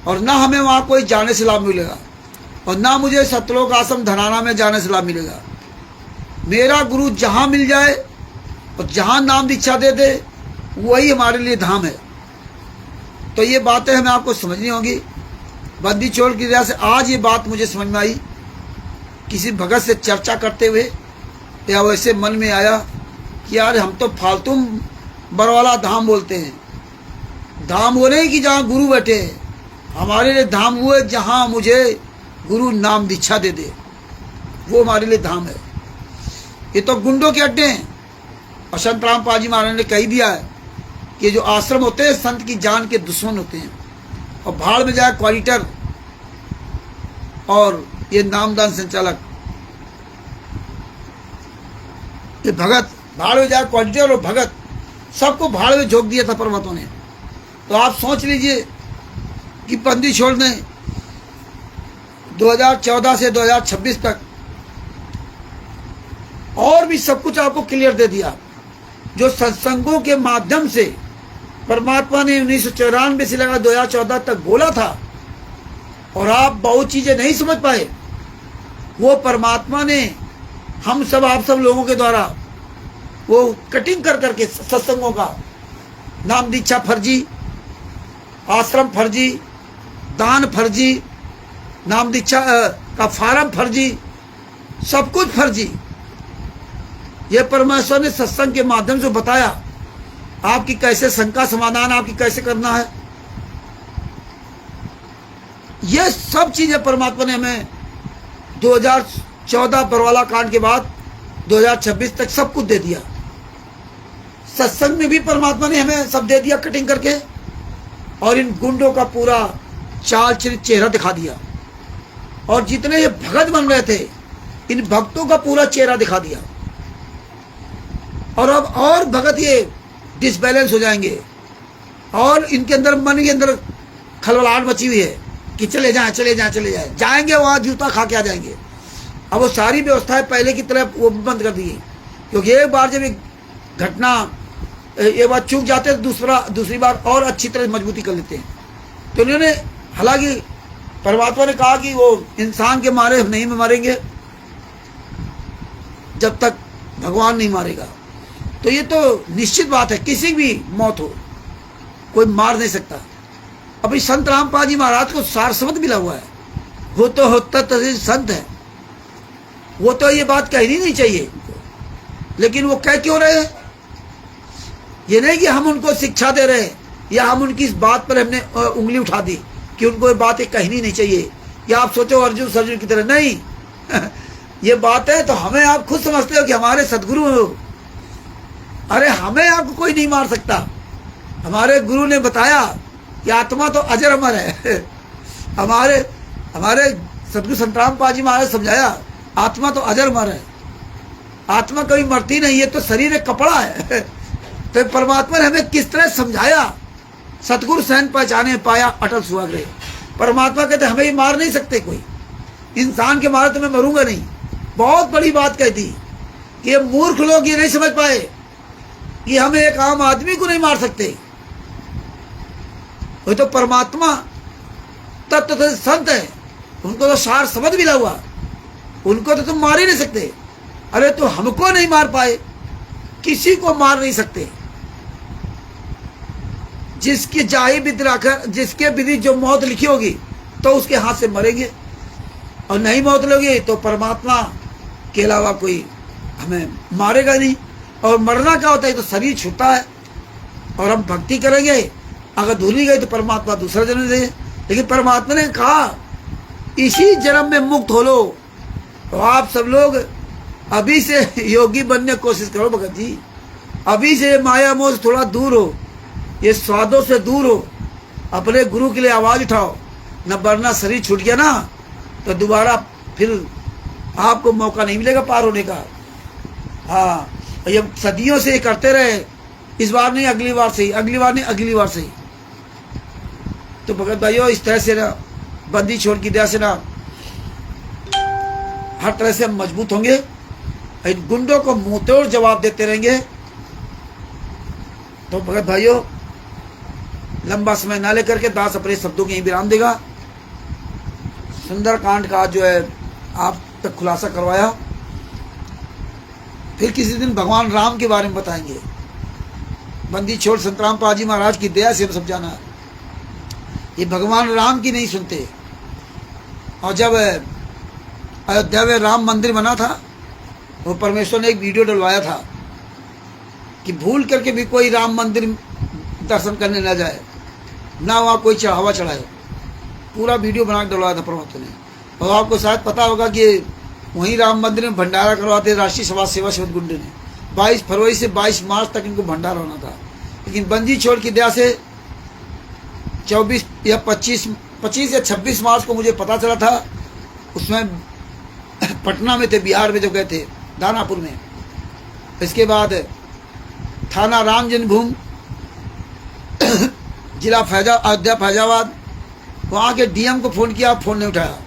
और ना हमें वहाँ कोई जाने से लाभ मिलेगा, और ना मुझे सतलोक आश्रम धनाना में जाने से लाभ मिलेगा। मेरा गुरु जहाँ मिल जाए और जहाँ नाम दीक्षा दे दे वही हमारे लिए धाम है। तो ये बातें हमें आपको समझनी होगी। बंदी छोड़ की वजह से आज ये बात मुझे समझ में आई। किसी भगत से चर्चा करते हुए या वैसे मन में आया कि यार हम तो फालतू बरवाला धाम बोलते हैं। धाम वो नहीं कि जहाँ गुरु बैठे हैं, हमारे लिए धाम वो है जहाँ मुझे गुरु नाम दीक्षा दे दे, वो हमारे लिए धाम है। ये तो गुंडों के अड्डे हैं। और संत रामपाल जी महाराज ने कह दिया है कि जो आश्रम होते हैं संत की जान के दुश्मन होते हैं। और भाड़ में जाए क्वालिटर और ये नामदान संचालक, ये भगत, भाड़ में जाए क्वालिटर और भगत, सबको भाड़ में झोंक दिया था परमात्मा ने। तो आप सोच लीजिए कि बंदी छोड़ ने 2014 से 2026 तक और भी सब कुछ आपको क्लियर दे दिया। जो सत्संगों के माध्यम से परमात्मा ने 1994 से लगा 2014 तक बोला था और आप बहुत चीजें नहीं समझ पाए, वो परमात्मा ने हम सब आप सब लोगों के द्वारा वो कटिंग कर करके सत्संगों का नाम दीक्षा फर्जी, आश्रम फर्जी, दान फर्जी, नाम दीक्षा का फार्म फर्जी, सब कुछ फर्जी। ये परमेश्वर ने सत्संग के माध्यम से बताया आपकी कैसे शंका समाधान आपकी कैसे करना है। ये सब चीजें परमात्मा ने हमें 2014 बरवाला कांड के बाद 2026 तक सब कुछ दे दिया। सत्संग में भी परमात्मा ने हमें सब दे दिया कटिंग करके, और इन गुंडों का पूरा चाल चेहरा दिखा दिया। और जितने ये भगत बन रहे थे इन भक्तों का पूरा चेहरा दिखा दिया। और अब और भगत ये डिसबैलेंस हो जाएंगे और इनके अंदर मन के अंदर खलबलाहट मची हुई है कि चले जाएं चले जाएं चले जाएं, जाएंगे वहाँ जूता खा के आ जाएंगे। अब वो सारी व्यवस्थाएं पहले की तरह वो बंद कर दी, क्योंकि एक बार जब एक घटना एक बार चूक जाते हैं दूसरी बार और अच्छी तरह मजबूती कर लेते हैं। तो उन्होंने, हालांकि परमात्मा ने कहा कि वो इंसान के मारे नहीं मरेंगे जब तक भगवान नहीं मारेगा। तो ये तो निश्चित बात है, किसी भी मौत हो कोई मार नहीं सकता। अभी संत रामपाल जी महाराज को सार शब्द मिला हुआ है, वो तो होता तजीज संत है, वो तो ये बात कहनी नहीं चाहिए, लेकिन वो कह क्यों रहे हैं? ये नहीं कि हम उनको शिक्षा दे रहे हैं या हम उनकी इस बात पर हमने उंगली उठा दी कि उनको ये बातें कहनी नहीं चाहिए, या आप सोचो अर्जुन सर्जुन की तरह, नहीं। ये बात है तो हमें आप खुद समझते हो कि हमारे सदगुरु हो। अरे हमें आपको कोई नहीं मार सकता। हमारे गुरु ने बताया कि आत्मा तो अजर अमर है। हमारे सदगुरु संत रामपाल जी महाराज समझाया आत्मा तो अजर अमर है, आत्मा कभी मरती नहीं है, तो शरीर एक कपड़ा है। तो परमात्मा ने हमें किस तरह समझाया, सतगुरु सहन पहचाने पाया अटल सुहागरे। परमात्मा कहते हमें ही मार नहीं सकते कोई, इंसान के मारे तो मैं मरूंगा नहीं। बहुत बड़ी बात कहती कि ये मूर्ख लोग ये नहीं समझ पाए कि हम एक आम आदमी को नहीं मार सकते। वो तो परमात्मा तत्व तो संत है, उनको तो सार समझ मिला हुआ, उनको तो तुम मार ही नहीं सकते। अरे तो हमको नहीं मार पाए, किसी को मार नहीं सकते। जिसकी जाही विधि रखकर, जिसके विधि जो मौत लिखी होगी तो उसके हाथ से मरेंगे, और नहीं मौत लोगी तो परमात्मा के अलावा कोई हमें मारेगा नहीं। और मरना क्या होता है, तो शरीर छूटता है और हम भक्ति करेंगे, अगर धुली गई तो परमात्मा दूसरा जन्म दे। लेकिन परमात्मा ने कहा इसी जन्म में मुक्त हो लो। तो आप सब लोग अभी से योगी बनने की कोशिश करो भगत जी, अभी से माया मोह से थोड़ा दूर हो, ये स्वादों से दूर हो, अपने गुरु के लिए आवाज उठाओ, न वरना शरीर छूट गया ना तो दोबारा फिर आपको मौका नहीं मिलेगा पार होने का। हाँ, ये सदियों से करते रहे, इस बार नहीं अगली बार से ही, अगली बार नहीं अगली बार से ही। तो भगत भाइयों, इस तरह से ना बंदी छोड़ की दया से ना हर तरह से हम मजबूत होंगे। इन गुंडों को मुंहतोड़ जवाब देते रहेंगे। तो भगत भाइयों, लंबा समय ना लेकर के दास अपने शब्दों के यही विराम देगा। सुंदरकांड का जो है आप तक खुलासा करवाया। फिर किसी दिन भगवान राम के बारे में बताएंगे। बंदी छोड़ संतराम पाजी महाराज की दया से हम सब जाना, ये भगवान राम की नहीं सुनते। और जब अयोध्या में राम मंदिर बना था, वो परमेश्वर ने एक वीडियो डलवाया था कि भूल करके भी कोई राम मंदिर दर्शन करने न जाए, ना वहाँ कोई चढ़ावा चढ़ाए। पूरा वीडियो बना के डलवाया था परमात्मा ने। और आपको शायद पता होगा कि वहीं राम मंदिर में भंडारा करवाते राष्ट्रीय समाज सेवा समिति गुंडे ने। 22 फरवरी से 22 मार्च तक इनको भंडारा होना था, लेकिन बंदी छोड़ की दया से 24 या 25 या 26 मार्च को मुझे पता चला था। उसमें पटना में थे, बिहार में जो गए थे, दानापुर में। इसके बाद थाना राम जन्मभूमि, जिला अयोध्या फैजाबाद, वहाँ के डीएम को फ़ोन किया, फ़ोन नहीं उठाया।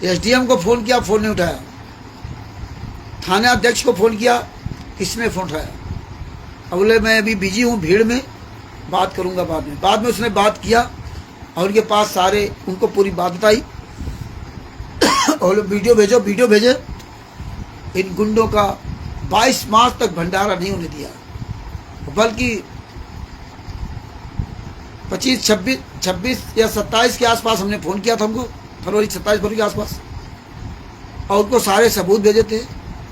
एसडीएम को फ़ोन किया, फ़ोन नहीं उठाया। थाना अध्यक्ष को फ़ोन किया, किसने फ़ोन उठाया? अब बोले मैं अभी बिजी हूँ, भीड़ में, बात करूँगा बाद में। बाद में उसने बात किया और उनके पास सारे, उनको पूरी बात बताई और वीडियो भेजे। इन गुंडों का 22 मार्च तक भंडारा नहीं होने दिया, बल्कि 25, 26 या 27 के आसपास हमने फ़ोन किया था हमको, 27 फरवरी के आसपास, और उनको सारे सबूत भेजे थे।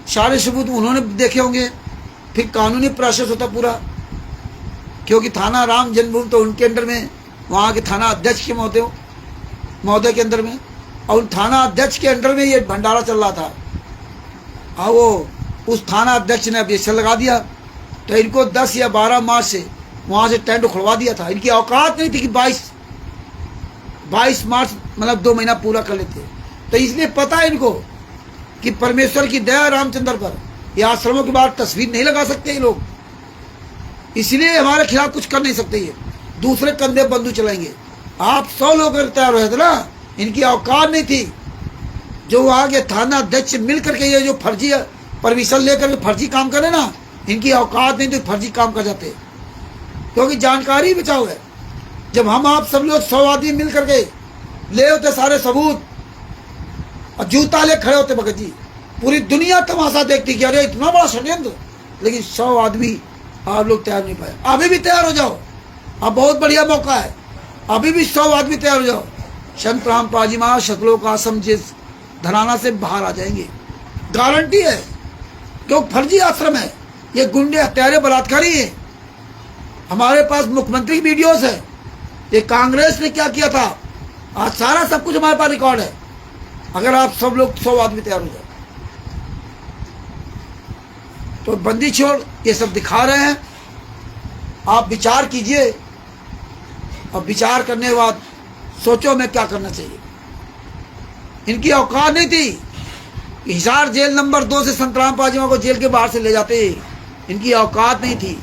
सारे सबूत उन्होंने देखे होंगे। फिर कानूनी प्रोसेस होता पूरा, क्योंकि थाना राम जन्मभूमि तो उनके अंडर में, वहाँ के थाना अध्यक्ष के महोदय के अंदर में, और उन थाना अध्यक्ष के अंडर में ये भंडारा चल रहा था। और वो उस थाना अध्यक्ष ने अब ये लगा दिया, तो इनको 10 या 12 मार्च से वहाँ से टेंट खुलवा दिया था। इनकी औकात नहीं थी कि 22 मार्च मतलब 2 महीना पूरा कर लेते। तो इसलिए पता है इनको कि परमेश्वर की दया रामचंद्र पर, ये आश्रमों के बाद तस्वीर नहीं लगा सकते ये लोग, इसलिए हमारे खिलाफ कुछ कर नहीं सकते। ये दूसरे कंधे बंदूक चलाएंगे। आप 100 लोग तैयार हुए थे ना, इनकी औकात नहीं थी। जो वहाँ के थाना अध्यक्ष मिल करके ये जो फर्जी परमिशन लेकर फर्जी काम करे ना, इनकी औकात नहीं थी, फर्जी काम कर जाते। क्योंकि जानकारी बचाओ है। जब हम आप सब लोग 100 आदमी मिल करके ले होते सारे सबूत और जूता ले खड़े होते भगत जी, पूरी दुनिया तमाशा देखती कि अरे इतना बड़ा षड्यंत्र, लेकिन 100 आदमी आप लोग तैयार नहीं पाए। अभी भी तैयार हो जाओ, अब बहुत बढ़िया मौका है। अभी भी 100 आदमी तैयार हो जाओ। संत रामपाल जी महाराज शतलोक आश्रम जिस धराना से बाहर आ जाएंगे, गारंटी है। क्योंकि फर्जी आश्रम है, ये गुंडे हत्यारे बलात्कारी हैं। हमारे पास मुख्यमंत्री की वीडियोस है, ये कांग्रेस ने क्या किया था, आज सारा सब कुछ हमारे पास रिकॉर्ड है। अगर आप सब लोग 100 आदमी तैयार हो जाए तो बंदी छोड़ ये सब दिखा रहे हैं। आप विचार कीजिए और विचार करने के बाद सोचो मैं क्या करना चाहिए। इनकी औकात नहीं थी। हिसार जेल नंबर 2 से संतराम पाजीमा को जेल के बाहर से ले जाते, इनकी औकात नहीं थी।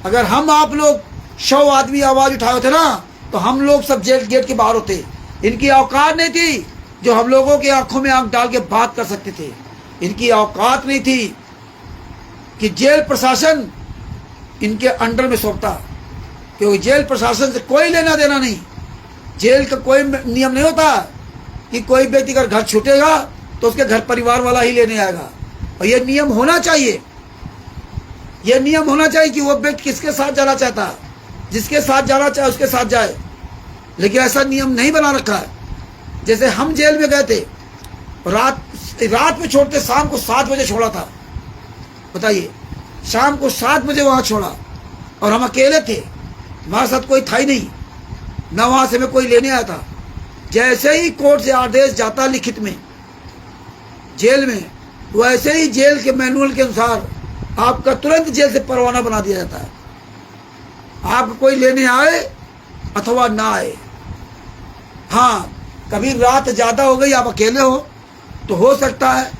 अगर हम आप लोग 100 आदमी आवाज उठाए होते ना, तो हम लोग सब जेल गेट के बाहर होते। इनकी औकात नहीं थी जो हम लोगों की आंखों में आंख डाल के बात कर सकते थे। इनकी औकात नहीं थी कि जेल प्रशासन इनके अंडर में सौंपता, क्योंकि जेल प्रशासन से कोई लेना देना नहीं। जेल का कोई नियम नहीं होता कि कोई व्यक्ति अगर घर छूटेगा तो उसके घर परिवार वाला ही लेने आएगा। और ये नियम होना चाहिए, ये नियम होना चाहिए कि वो व्यक्ति किसके साथ जाना चाहता है, जिसके साथ जाना चाहे उसके साथ जाए। लेकिन ऐसा नियम नहीं बना रखा है। जैसे हम जेल में गए थे, रात में छोड़ते, शाम को 7 बजे छोड़ा था। बताइए, शाम को 7 बजे वहाँ छोड़ा और हम अकेले थे, हमारे साथ कोई था ही नहीं, न वहाँ से मैं कोई लेने आया था। जैसे ही कोर्ट से आदेश जाता लिखित में जेल में, वैसे ही जेल के मैनुअल के अनुसार आपका तुरंत जेल से परवाना बना दिया जाता है। आप कोई लेने आए अथवा ना आए। हाँ, कभी रात ज़्यादा हो गई, आप अकेले हो, तो हो सकता है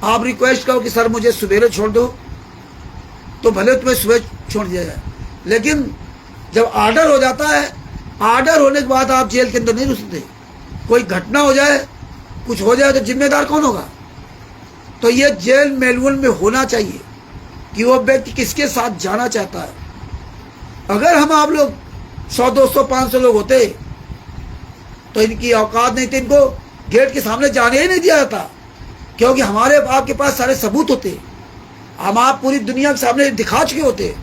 आप रिक्वेस्ट करो कि सर मुझे सवेरे छोड़ दो, तो भले तुम्हें सुबह छोड़ दिया जाए। लेकिन जब आर्डर हो जाता है, आर्डर होने के बाद आप जेल के अंदर नहीं रुक सकते। कोई घटना हो जाए, कुछ हो जाए तो जिम्मेदार कौन होगा? तो ये जेल मैनुअल में होना चाहिए कि वो व्यक्ति किसके साथ जाना चाहता है। अगर हम आप लोग 100, 200, 500 लोग होते तो इनकी औकात नहीं थी, इनको गेट के सामने जाने ही नहीं दिया जाता, क्योंकि हमारे आपके पास सारे सबूत होते, हम आप पूरी दुनिया के सामने दिखा चुके होते।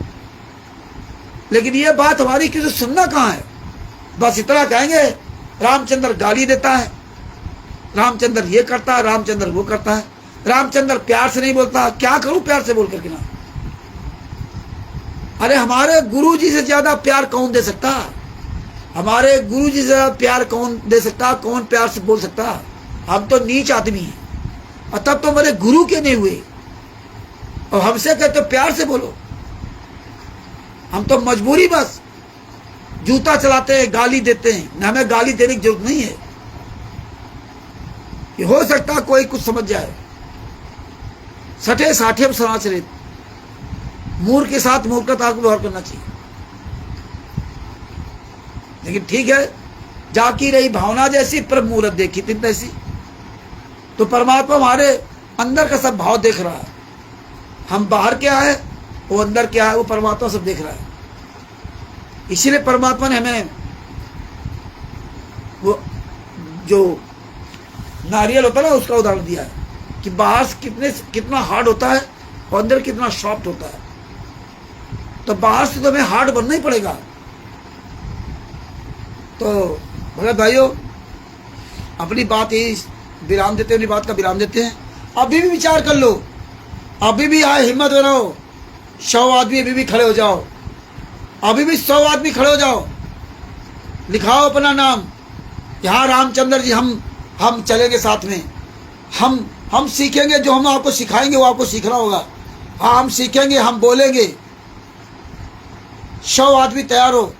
लेकिन ये बात हमारी किसी सुनना कहाँ है। बस इतना कहेंगे रामचंद्र गाली देता है, रामचंद्र ये करता है, रामचंद्र वो करता है, रामचंद्र प्यार से नहीं बोलता। क्या करूं प्यार से बोल करके ना। अरे हमारे गुरु जी से ज्यादा प्यार कौन दे सकता? हमारे गुरु जी से ज्यादा प्यार कौन दे सकता? कौन प्यार से बोल सकता? हम तो नीच आदमी हैं, और तब तो मेरे गुरु के नहीं हुए और हमसे कहते प्यार से बोलो। हम तो मजबूरी बस जूता चलाते हैं, गाली देते हैं। न हमें गाली देने की जरूरत नहीं है। ये हो सकता कोई कुछ समझ जाए। सठे साठे समाचरित, मूर्ख के साथ मूर्खता को व्यवहार करना चाहिए। लेकिन ठीक है, जाकी रही भावना जैसी पर मूर्त देखी तीन तैसी। तो परमात्मा हमारे अंदर का सब भाव देख रहा है। हम बाहर क्या है, वो अंदर क्या है, वो परमात्मा सब देख रहा है। इसीलिए परमात्मा ने हमें वो जो नारियल होता है ना, उसका उदाहरण दिया है कि बाहर से कितना हार्ड होता है और अंदर कितना सॉफ्ट होता है। तो बाहर से तो हमें हार्ड बनना ही पड़ेगा। तो भगत भाइयों, अपनी बात ही विराम देते हैं, अपनी बात का विराम देते हैं। अभी भी विचार कर लो, अभी भी आए हिम्मत बनाओ, 100 आदमी अभी भी खड़े हो जाओ, अभी भी 100 आदमी खड़े हो जाओ, लिखाओ अपना नाम। यहाँ रामचंद्र जी हम चलेंगे साथ में। हम सीखेंगे, जो हम आपको सिखाएंगे वो आपको सीखना होगा। हाँ, हम सीखेंगे, हम बोलेंगे। 100 आदमी तैयार हो,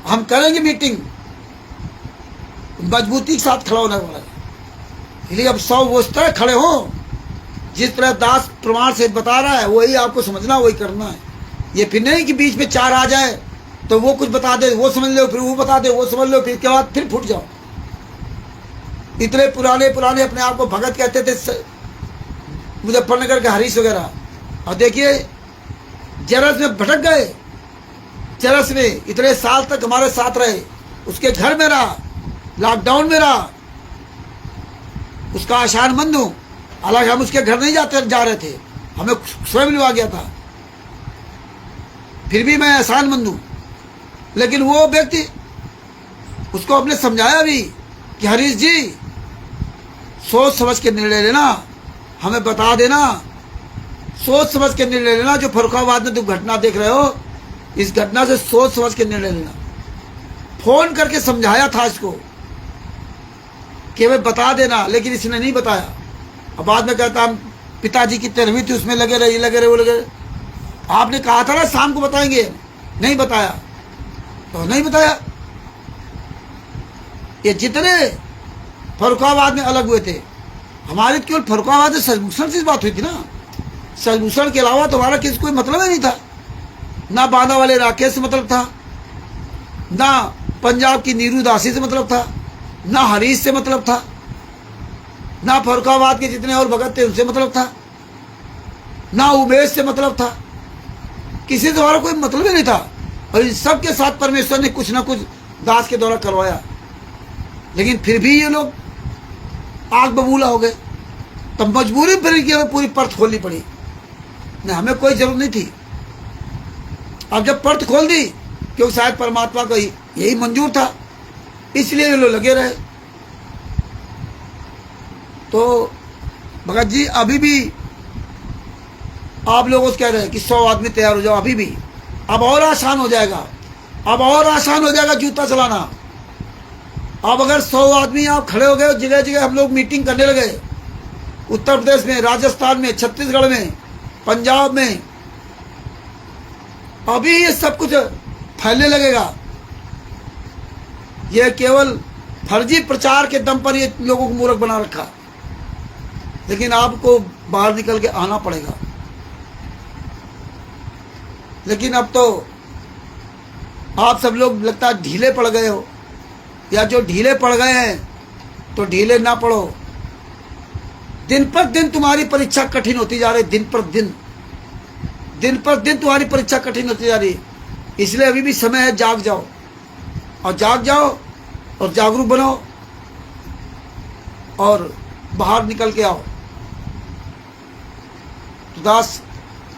हम करेंगे मीटिंग, मजबूती के साथ खड़ा होना पड़ेगा। इसलिए अब 100 वो इस तरह खड़े हो जिस तरह दास प्रमाण से बता रहा है, वही आपको समझना, वही करना है। ये फिर नहीं कि बीच में 4 आ जाए तो वो कुछ बता दे, वो समझ लो, फिर वो बता दे, वो समझ लो, फिर के बाद फिर फूट जाओ। इतने पुराने अपने आप को भगत कहते थे, मुजफ्फरनगर के हरीश वगैरह, और देखिए जरस में भटक गए। चरस में इतने साल तक हमारे साथ रहे, उसके घर में रहा, लॉकडाउन में रहा, उसका आसान मंद हूं। हालांकि हम उसके घर नहीं जा रहे थे, हमें स्वयं मिलवा गया था, फिर भी मैं आसान मंद हूं। लेकिन वो व्यक्ति, उसको आपने समझाया भी कि हरीश जी सोच समझ के निर्णय लेना, हमें बता देना, सोच समझ के निर्णय लेना। जो फर्रुखाबाद में तुम घटना देख रहे हो, इस घटना से सोच समझ के निर्णय लेना। फोन करके समझाया था इसको कि हमें बता देना, लेकिन इसने नहीं बताया। अब बाद में कहता हम पिताजी की तेरहवीं थी, उसमें लगे रहे, ये लगे रहे, वो लगे रहे। आपने कहा था ना शाम को बताएंगे, नहीं बताया तो नहीं बताया। ये जितने फर्रुखाबाद में अलग हुए थे, हमारे केवल फर्रुखाबाद में सजभूषण से बात हुई थी ना। सजभूषण के अलावा तो हमारा किसी कोई मतलब ही नहीं था। ना बांदा वाले राकेश से मतलब था, ना पंजाब की नीरू दासी से मतलब था, ना हरीश से मतलब था, ना फर्रुखाबाद के जितने और भगत थे उनसे मतलब था, ना उमेश से मतलब था। किसी से हमारा कोई मतलब ही नहीं था। और इन सब के साथ परमेश्वर ने कुछ ना कुछ दास के द्वारा करवाया। लेकिन फिर भी ये लोग आग बबूला हो गए। तब मजबूरी फिर हमें पूरी पर्थ खोलनी पड़ी। नहीं, हमें कोई जरूरत नहीं थी। अब जब पर्थ खोल दी, क्योंकि शायद परमात्मा को यही मंजूर था, इसलिए ये लोग लगे रहे। तो भगत जी अभी भी आप लोगों से कह रहे हैं कि 100 आदमी तैयार हो जाओ। अभी भी अब और आसान हो जाएगा, अब और आसान हो जाएगा जूता चलाना। अब अगर 100 आदमी आप खड़े हो गए, जगह जगह हम लोग मीटिंग करने लगे, उत्तर प्रदेश में, राजस्थान में, छत्तीसगढ़ में, पंजाब में, अभी ये सब कुछ फैलने लगेगा। ये केवल फर्जी प्रचार के दम पर ये लोगों को मूर्ख बना रखा। लेकिन आपको बाहर निकल के आना पड़ेगा। लेकिन अब तो आप सब लोग लगता है ढीले पड़ गए हो, या जो ढीले पड़ गए हैं तो ढीले ना पड़ो। दिन पर दिन तुम्हारी परीक्षा कठिन होती जा रही, दिन पर दिन तुम्हारी परीक्षा कठिन होती जा रही। इसलिए अभी भी समय है, जाग जाओ और जाग जाओ और जागरूक बनो और बाहर निकल के आओ। तो दास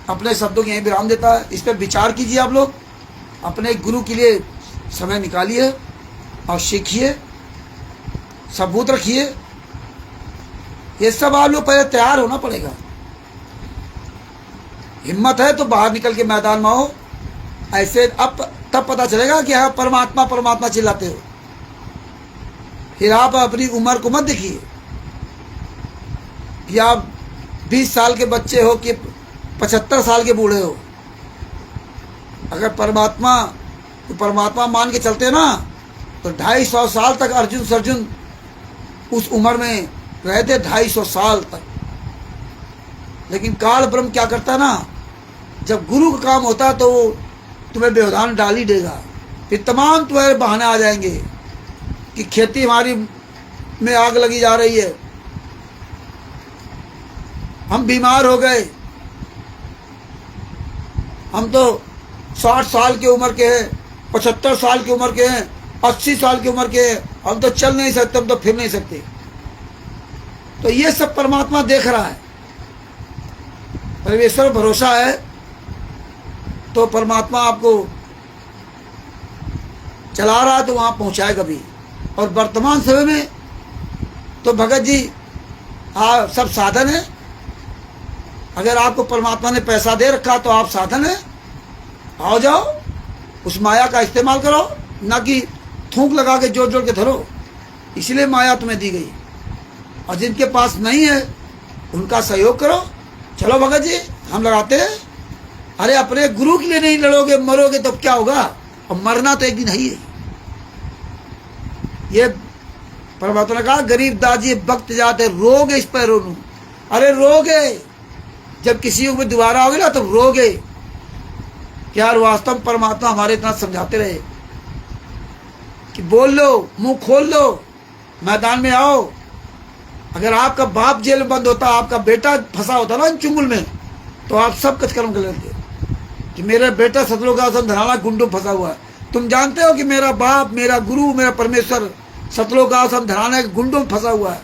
अपने शब्दों के यहीं विराम देता है। इस पर विचार कीजिए आप लोग, अपने गुरु के लिए समय निकालिए और सीखिए, सबूत रखिए। ये सब आप लोग पहले तैयार होना पड़ेगा। हिम्मत है तो बाहर निकल के मैदान में आओ। ऐसे अब तब पता चलेगा कि हाँ परमात्मा परमात्मा चिल्लाते हो। फिर आप अपनी उम्र को मत देखिए कि आप 20 साल के बच्चे हो कि 75 साल के बूढ़े हो। अगर परमात्मा मान के चलते ना तो 250 साल तक अर्जुन उस उम्र में रहे थे, 250 साल तक। लेकिन काल ब्रह्म क्या करता है ना, जब गुरु का काम होता है तो वो तुम्हें व्यवधान डाल ही देगा। फिर तमाम तुम्हारे बहाने आ जाएंगे कि खेती हमारी में आग लगी जा रही है, हम बीमार हो गए, हम तो 60 साल की उम्र के हैं, 75 साल की उम्र के हैं, 80 साल की उम्र के हैं, हम तो चल नहीं सकते, हम तो फिर नहीं सकते। तो ये सब परमात्मा देख रहा है। परमेश्वर भरोसा है तो परमात्मा आपको चला रहा है तो वहां पहुंचाएगा भी। और वर्तमान समय में तो भगत जी सब साधन है। अगर आपको परमात्मा ने पैसा दे रखा तो आप साधन है, आओ जाओ, उस माया का इस्तेमाल करो, ना कि थूक लगा के जोड़ जोड़ के धरो। इसलिए माया तुम्हें दी गई। और जिनके पास नहीं है उनका सहयोग करो। चलो भगत जी हम लगाते हैं। अरे अपने गुरु के लिए नहीं लड़ोगे, मरोगे तो क्या होगा? और मरना तो एक दिन है ही है। ये परमात्मा ने कहा गरीब दाजी वक्त जाते रोगे इस पर रोनू। अरे रोगे, जब किसी युग में दोबारा आओगे ना तो रोगे। क्या वास्तव में परमात्मा हमारे इतना समझाते रहे कि बोल लो, मुंह खोल लो, मैदान में आओ। अगर आपका बाप जेल में बंद होता, आपका बेटा फंसा होता ना चुंगल में, तो आप सब कुछ कर्म कर लेते कि मेरा बेटा सतलोकासन धराना गुंडों फंसा हुआ है। तुम जानते हो कि मेरा बाप, मेरा गुरु, मेरा परमेश्वर सतलोकासन धराना के गुंडों में फंसा हुआ है।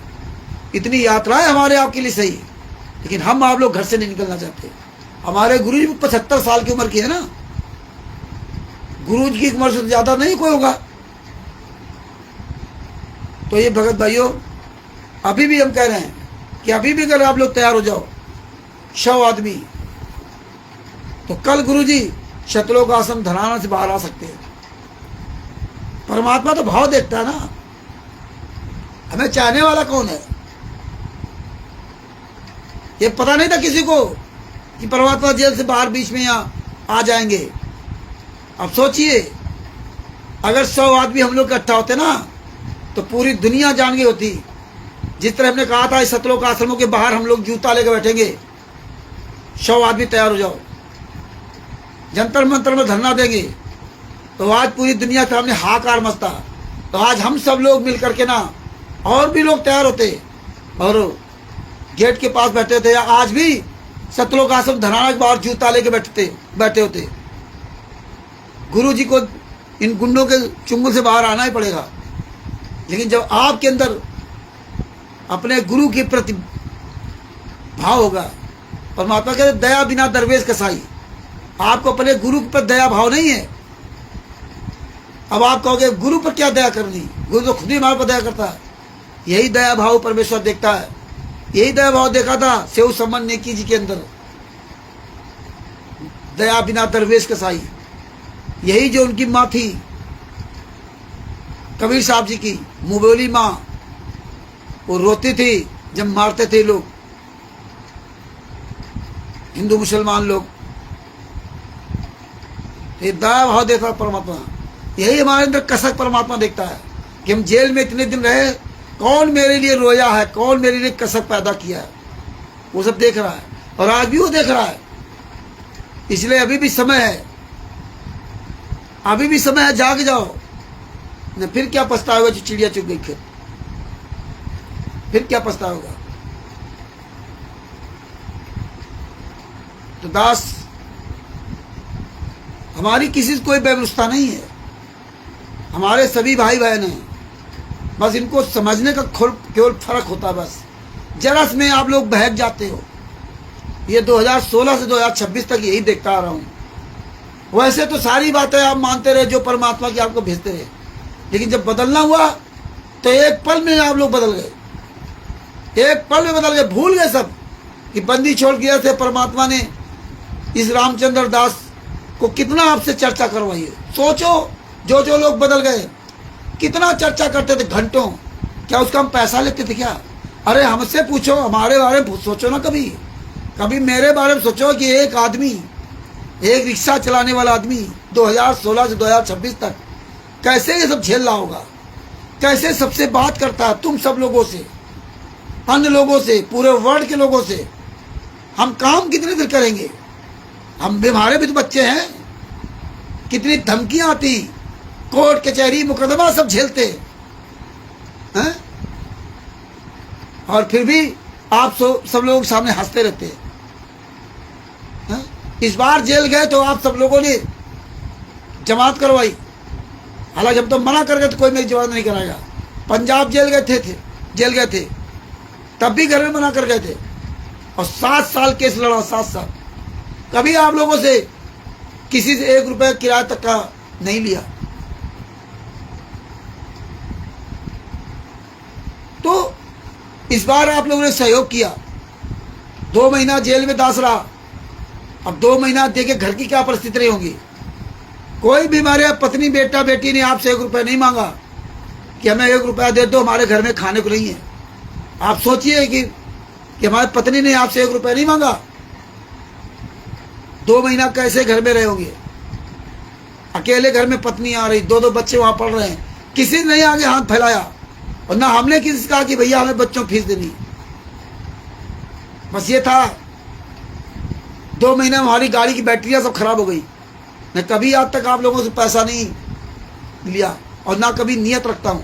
इतनी यात्राएं हमारे आपके लिए सही, लेकिन हम आप लोग घर से नहीं निकलना चाहते। हमारे गुरु जी 75 साल की उम्र की है ना, गुरु जी की उम्र से ज्यादा नहीं कोई होगा। तो ये भगत भाइयों, अभी भी हम कह रहे हैं कि अभी भी अगर आप लोग तैयार हो जाओ 100 आदमी, तो कल गुरु जी शतलोकासन धराना से बाहर आ सकते हैं। परमात्मा तो भाव देखता है ना, हमें चाहने वाला कौन है। ये पता नहीं था किसी को कि परमात्मा जेल से बाहर बीच में यहाँ आ जाएंगे। अब सोचिए, अगर 100 आदमी हम लोग इकट्ठा होते ना तो पूरी दुनिया जान गई होती। जिस तरह हमने कहा था इस सतलोक आश्रमों के बाहर हम लोग जूता लेकर बैठेंगे, 100 आदमी तैयार हो जाओ, जंतर मंतर में धरना देंगे, तो आज पूरी दुनिया के सामने हाहाकार मचता। तो आज हम सब लोग मिल करके ना और भी लोग तैयार होते और गेट के पास बैठे थे। आज भी सतलोक आश्रम धराना के बाहर जूता लेके बैठे होते। गुरु जी को इन गुंडों के चुंगल से बाहर आना ही पड़ेगा। लेकिन जब आपके अंदर अपने गुरु के प्रति भाव होगा, परमात्मा कहते दया बिना दरवेश कसाई। आपको अपने गुरु पर दया भाव नहीं है। अब आप कहोगे गुरु पर क्या दया करनी, गुरु तो खुद ही हमारे पर दया करता है। यही दया भाव परमेश्वर देखता है। यही दया भाव देखा था सेव समन नेकी जी के अंदर, दया बिना दरवेश कसाई। यही जो उनकी माँ थी कबीर साहब जी की मुबोली माँ, वो रोती थी जब मारते थे लोग हिंदू मुसलमान लोग। ये दया भाव देखता परमात्मा। यही हमारे अंदर कसक परमात्मा देखता है कि हम जेल में इतने दिन रहे, कौन मेरे लिए रोया है, कौन मेरे लिए कसक पैदा किया है, वो सब देख रहा है। और आज भी वो देख रहा है। इसलिए अभी भी समय है, अभी भी समय है, जाग जाओ। न फिर क्या पछताओगे जो चिड़िया चुग गई खेत, फिर क्या पछताओगा। तो दास, हमारी किसी से कोई व्यवस्था नहीं है, हमारे सभी भाई बहन हैं, बस इनको समझने का केवल फर्क होता है। बस जरा में आप लोग बहक जाते हो। ये 2016 से 2026 तक यही देखता आ रहा हूँ। वैसे तो सारी बातें आप मानते रहे जो परमात्मा की आपको भेजते रहे, लेकिन जब बदलना हुआ तो एक पल में आप लोग बदल गए, एक पल में बदल गए, भूल गए सब कि बंदी छोड़ दिया थे परमात्मा ने इस रामचंद्र दास को कितना आपसे चर्चा करवाई है। सोचो, जो लोग बदल गए कितना चर्चा करते थे घंटों, क्या उसका हम पैसा लेते थे क्या? अरे हमसे पूछो, हमारे बारे में सोचो ना, कभी मेरे बारे में सोचो कि एक आदमी, एक रिक्शा चलाने वाला आदमी 2016 से 2026 तक कैसे ये सब झेल रहा होगा, कैसे सबसे बात करता है, तुम सब लोगों से, अन्य लोगों से, पूरे वर्ल्ड के लोगों से। हम काम कितने देर करेंगे? हमारे भी तो बच्चे हैं, कितनी धमकियां आती, कोर्ट कचहरी मुकदमा सब झेलते हैं, और फिर भी आप सब लोग सामने हंसते रहते हैं। इस बार जेल गए तो आप सब लोगों ने जमात करवाई, हालांकि हम तो मना कर गए तो कोई मेरी जमात नहीं कराएगा। पंजाब जेल गए थे तब भी घर में मना कर गए थे, और 7 साल केस लड़ा, 7 साल। कभी आप लोगों से किसी से 1 रुपया किराया तक का नहीं लिया। तो इस बार आप लोगों ने सहयोग किया। 2 महीना जेल में दास रहा, अब 2 महीना देखे घर की क्या परिस्थिति रही होगी। कोई भी हमारे पत्नी बेटा बेटी ने आपसे 1 रुपया नहीं मांगा कि हमें 1 रुपया दे दो, हमारे घर में खाने को नहीं है। आप सोचिए कि हमारी पत्नी ने आपसे 1 रुपया नहीं मांगा, 2 महीना कैसे घर में रहे होंगे। अकेले घर में पत्नी आ रही, 2 बच्चे वहां पढ़ रहे हैं, किसी ने नहीं आगे हाथ फैलाया, और ना हमने किसी से कहा कि भैया हमें बच्चों की फीस देनी। बस ये था। 2 महीने में हमारी गाड़ी की बैटरियां सब खराब हो गई। मैं कभी आज तक आप लोगों से पैसा नहीं लिया, और ना कभी नियत रखता हूं,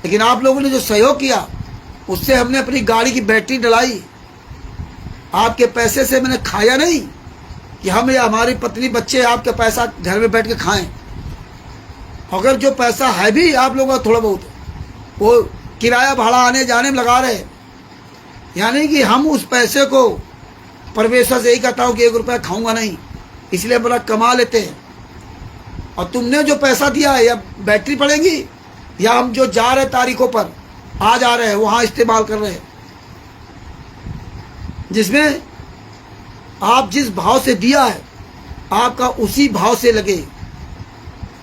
लेकिन आप लोगों ने जो सहयोग किया उससे हमने अपनी गाड़ी की बैटरी डलाई। आपके पैसे से मैंने खाया नहीं कि हम या हमारी पत्नी बच्चे आपके पैसा घर में बैठ के खाएं। अगर जो पैसा है भी आप लोगों का थोड़ा बहुत, वो किराया भाड़ा आने जाने में लगा रहे, यानी कि हम उस पैसे को, परमेश्वर से यही कहता हूँ कि 1 रुपया खाऊंगा नहीं, इसलिए बड़ा कमा लेते हैं। और तुमने जो पैसा दिया है, या बैटरी पड़ेगी, या हम जो जा रहे तारीखों पर आ जा रहे हैं वहां इस्तेमाल कर रहे हैं, जिसमें आप जिस भाव से दिया है आपका उसी भाव से लगे।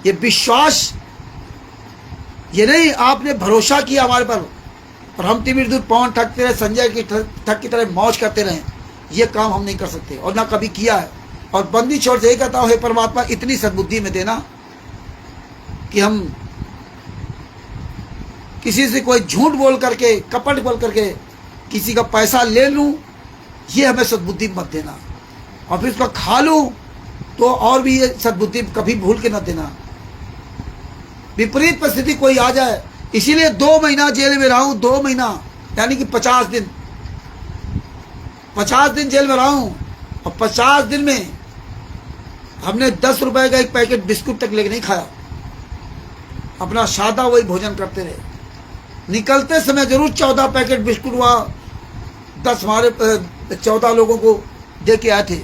ये विश्वास, ये नहीं आपने भरोसा किया हमारे पर और हम तिमिर दूर पवन ठगते रहे, संजय की ठग की तरह मौज करते रहे, ये काम हम नहीं कर सकते और ना कभी किया है। और बंदी छोड़ से यही कहता हूँ, हे परमात्मा इतनी सद्बुद्धि में देना कि हम किसी से कोई झूठ बोल करके, कपट बोल करके किसी का पैसा ले लूं, ये हमें सद्बुद्धि मत देना। और फिर उसका खा लूं तो और भी ये सद्बुद्धि कभी भूल के मत देना। विपरीत परिस्थिति कोई आ जाए, इसीलिए 2 महीना जेल में रहा हूं। 2 महीना यानी कि 50 दिन, 50 दिन जेल में रहा हूं। और 50 दिन में हमने 10 रुपए का एक पैकेट बिस्कुट तक लेके नहीं खाया, अपना सादा वही भोजन करते रहे। निकलते समय जरूर 14 पैकेट बिस्कुट वहाँ 10 हमारे 14 लोगों को दे के आए थे।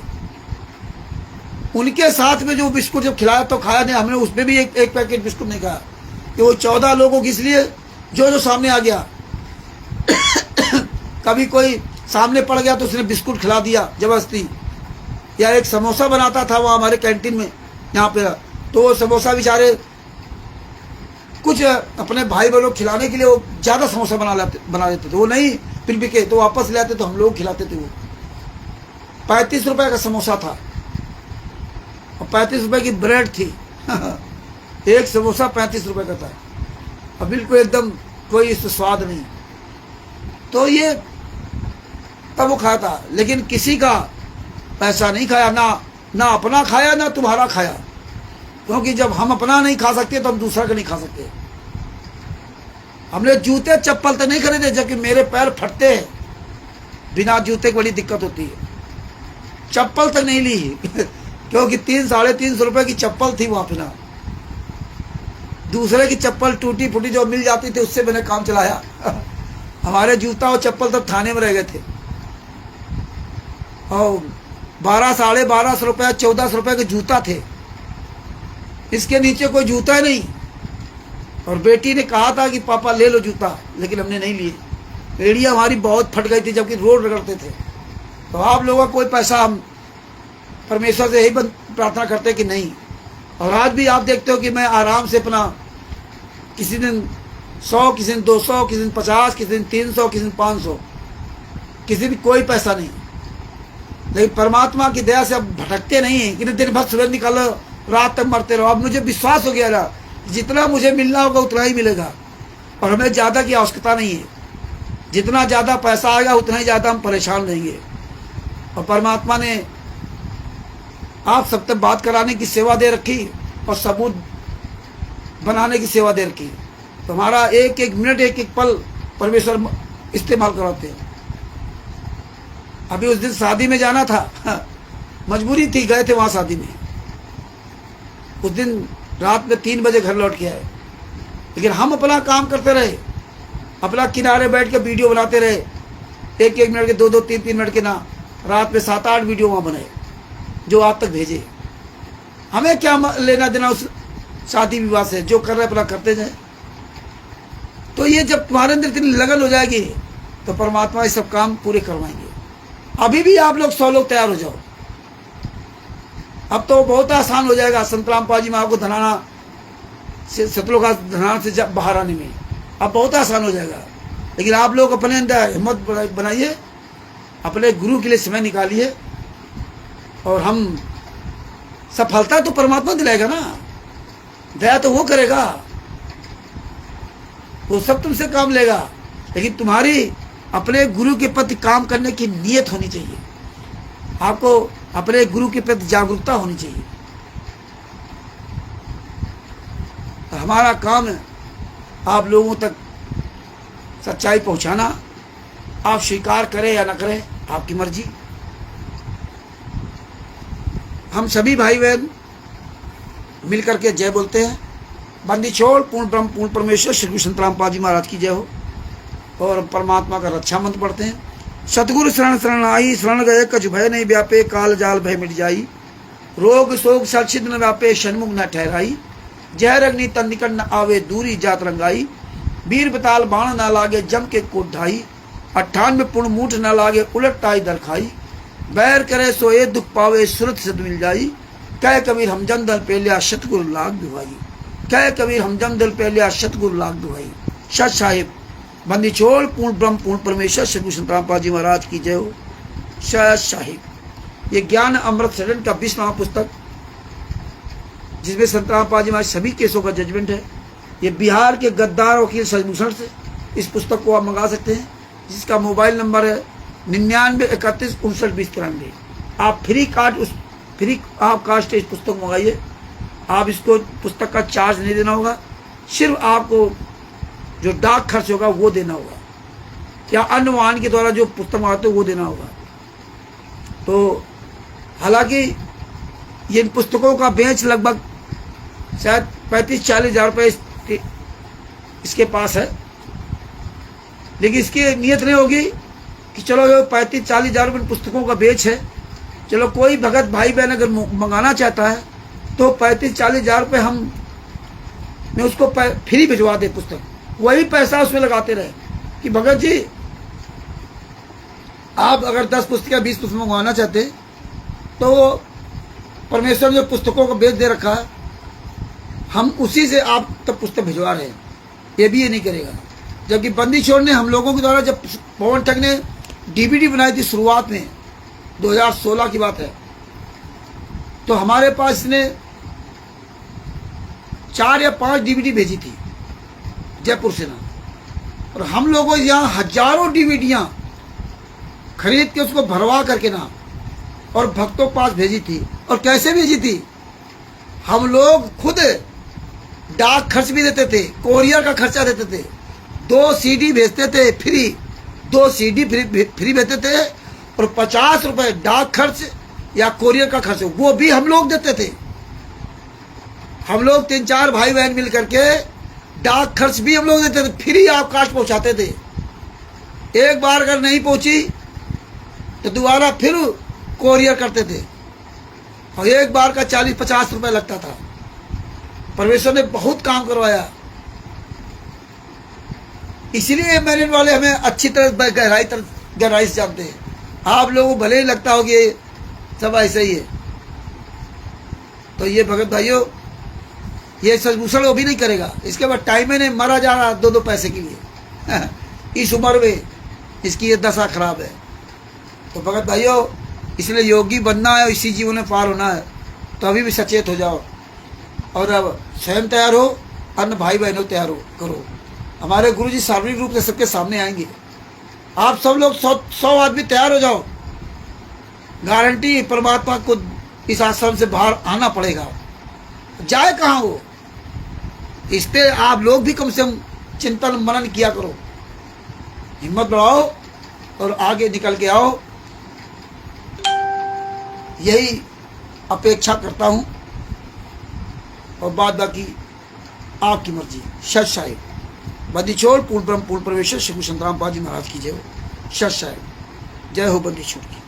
उनके साथ में जो बिस्कुट जब खिलाया तो खाया नहीं, हमने उसमें भी एक पैकेट बिस्कुट नहीं खाया, कि वो 14 लोगों की, इसलिए जो सामने आ गया कभी कोई सामने पड़ गया तो उसने बिस्कुट खिला दिया जबरदस्ती, या एक समोसा बनाता था वहाँ हमारे कैंटीन में यहाँ पे, तो वो समोसा बेचारे कुछ अपने भाई बहनों खिलाने के लिए वो ज़्यादा समोसा बना देते थे, वो नहीं फिर बिके तो वापस ले आते, तो हम लोग खिलाते थे। वो 35 रुपए का समोसा था और 35 रुपए की ब्रेड थी एक समोसा 35 रुपए का था, और बिल्कुल एकदम कोई इससे स्वाद नहीं। तो ये तब वो खाया था, लेकिन किसी का पैसा नहीं खाया, ना अपना खाया ना तुम्हारा खाया, क्योंकि जब हम अपना नहीं खा सकते तो हम दूसरा का नहीं खा सकते। हमने जूते चप्पल तो नहीं खरीदे, जबकि मेरे पैर फटते हैं, बिना जूते की बड़ी दिक्कत होती है। चप्पल तक नहीं ली क्योंकि 300-350 रुपए की चप्पल थी वहां पे ना। दूसरे की चप्पल टूटी फूटी जो मिल जाती थी उससे मैंने काम चलाया हमारे जूता और चप्पल तब थाने में रह गए थे। और 1200-1250 रुपये 1400 रुपये के जूता थे, इसके नीचे कोई जूता ही नहीं। और बेटी ने कहा था कि पापा ले लो जूता, लेकिन हमने नहीं लिए। एड़ियाँ हमारी बहुत फट गई थी जबकि रोड रगड़ते थे। तो आप लोगों का कोई पैसा हम परमेश्वर से यही प्रार्थना करते कि नहीं। और आज भी आप देखते हो कि मैं आराम से अपना किसी दिन 100, किसी दिन 200, किसी दिन 50, किसी दिन 300, किसी दिन 500, किसी भी कोई पैसा नहीं। लेकिन परमात्मा की दया से अब भटकते नहीं हैं कि दिन भर सुबह निकालो रात तक मरते रहो। अब मुझे विश्वास हो गया ना, जितना मुझे मिलना होगा उतना ही मिलेगा और हमें ज़्यादा की आवश्यकता नहीं है। जितना ज़्यादा पैसा आएगा उतना ही ज़्यादा हम परेशान रहेंगे। और परमात्मा ने आप सब तक बात कराने की सेवा दे रखी और सबूत बनाने की सेवा दे रखी। तो हमारा एक एक मिनट एक एक पल परमेश्वर इस्तेमाल कराते हैं। अभी उस दिन शादी में जाना था, मजबूरी थी, गए थे वहाँ शादी में। उस दिन रात में 3 बजे घर लौट के आए, लेकिन हम अपना काम करते रहे, अपना किनारे बैठ के वीडियो बनाते रहे, 1-1 मिनट के 2-2, 3-3 मिनट के ना। रात में 7-8 वीडियो वहाँ बनाए जो आप तक भेजे। हमें क्या लेना देना उस शादी विवाह से, जो कर रहे अपना करते जाए। तो ये जब तुम्हारे अंदर इतनी लगन हो जाएगी तो परमात्मा ये सब काम पूरे करवाएंगे। अभी भी आप लोग 100 लोग तैयार हो जाओ। अब तो बहुत आसान हो जाएगा संत रामपाल जी महाराज को धनाना से, सतलों का धनाना से बाहर आने में अब बहुत आसान हो जाएगा। लेकिन आप लोग अपने अंदर हिम्मत बनाइए, अपने गुरु के लिए समय निकालिए और हम सफलता तो परमात्मा दिलाएगा ना, दया तो वो करेगा, वो सब तुमसे काम लेगा। लेकिन तुम्हारी अपने गुरु के प्रति काम करने की नीयत होनी चाहिए। आपको अपने गुरु के प्रति जागरूकता होनी चाहिए। तो हमारा काम है आप लोगों तक सच्चाई पहुंचाना। आप स्वीकार करें या ना करें आपकी मर्जी। हम सभी भाई बहन मिलकर के जय बोलते हैं। बंदी छोड़ पूर्ण ब्रह्म पूर्ण परमेश्वर श्री कृष्ण रामपाल जी महाराज की जय हो। और परमात्मा का रक्षा मंत्र पढ़ते हैं। सतगुरु शरण शरण आई, शरण गए कछु भय नहीं व्यापे, काल जाल भय मिट जाई, रोग शोक सचिद न व्यापे, षणमुख न ठहराई, जहर अग्नि तन निकट न आवे, दूरी जात रंगाई, वीर बताल बाण न लागे, जम के कोट ढाई, 98 पुण्य मूठ न लागे, उलट टाई दर खाई, बैर करे सोए दुख पावे, सुरत सद मिल जाई, कह कबीर हमजम दल पेलिया, सतगुरु लाग दुहाई, कह कबीर हमजम दल पेलिया, सतगुरु लाग दुहाई। सत साहिब बंदी छोड़ पूर्ण ब्रह्म पूर्ण परमेश्वर श्री कृष्ण रामपाल जी महाराज की जय हो। सत साहिब ये ज्ञान अमृत सदन का 20वां पुस्तक, जिसमें संत रामपाल जी महाराज सभी केसों का जजमेंट है। ये बिहार के गद्दार वकील सजभूषण से इस पुस्तक को आप मंगा सकते हैं, जिसका मोबाइल नंबर है 9931592093। आप फ्री आप कास्ट इस पुस्तक मंगाइए। आप इसको पुस्तक का चार्ज नहीं देना होगा, सिर्फ आपको जो डाक खर्च होगा वो देना होगा, या अन्य वाहन के द्वारा जो पुस्तक मंगाते हो वो देना होगा। तो हालांकि ये इन पुस्तकों का बेच लगभग शायद 35-40 हज़ार रुपये इसके पास है, लेकिन इसकी नियत नहीं होगी कि चलो ये 35-40 हज़ार रुपये पुस्तकों का बेच है। चलो कोई भगत भाई बहन अगर मंगाना चाहता है तो 35-40 हज़ार रुपये मैं उसको फ्री भिजवा दे पुस्तक, वही पैसा उसमें लगाते रहे कि भगत जी आप अगर 10 पुस्तकें 20 पुस्तक मंगवाना चाहते तो परमेश्वर ने जो पुस्तकों को बेच दे रखा है हम उसी से आप तक पुस्तक भिजवा रहे हैं, ये भी ये नहीं करेगा। जबकि बंदी छोड़ ने हम लोगों के द्वारा जब पवन ठग ने DVD बनाई थी शुरुआत में 2016 की बात है, तो हमारे पास इसने 4 या 5 DVD भेजी थी जयपुर से ना, और हम लोगों यहाँ हजारों DVDयाँ खरीद के उसको भरवा करके ना और भक्तों के पास भेजी थी। और कैसे भेजी थी, हम लोग खुद डाक खर्च भी देते थे, कोरियर का खर्चा देते थे, 2 CD भेजते थे फ्री, 2 CD फ्री भेजते थे, और 50 रुपए डाक खर्च या कोरियर का खर्च हो, वो भी हम लोग देते थे। हम लोग 3-4 भाई बहन मिल करके डाक खर्च भी हम लोग देते थे, फ्री ऑफ कास्ट पहुंचाते थे। एक बार अगर नहीं पहुंची तो दोबारा फिर कोरियर करते थे, और एक बार का 40-50 रुपए लगता था। परमेश्वर ने बहुत काम करवाया, इसलिए मैरिज वाले हमें अच्छी तरह गहराई से जानते हैं। आप लोगों को भले ही लगता हो कि ये सब ऐसे ही है, तो ये भगत भाइयों, ये सजभूषण वो भी नहीं करेगा। इसके बाद टाइम में नहीं, मरा जा रहा 2-2 पैसे के लिए इस उम्र में इसकी ये दशा खराब है। तो भगत भाइयों, इसलिए योगी बनना है, इसी जीवन में पार होना है, तो अभी भी सचेत हो जाओ, और अब स्वयं तैयार हो, अन्य भाई बहनों तैयार हो करो। हमारे गुरुजी सार्वजनिक रूप से सबके सामने आएंगे। आप सब लोग 100 आदमी तैयार हो जाओ। गारंटी परमात्मा को इस आश्रम से बाहर आना पड़ेगा। जाए कहाँ वो, इस पे आप लोग भी कम से कम चिंतन मनन किया करो, हिम्मत बढ़ाओ और आगे निकल के आओ। यही अपेक्षा करता हूँ, और बाद बाकी आपकी मर्जी। सत साहिब बंदी छोड़, पूर्ण ब्रह्म पूर्ण परमेश्वर श्री गुरु संतराम पाद जी महाराज की जय हो। सत साहिब, जय हो बंदी छोड़ की।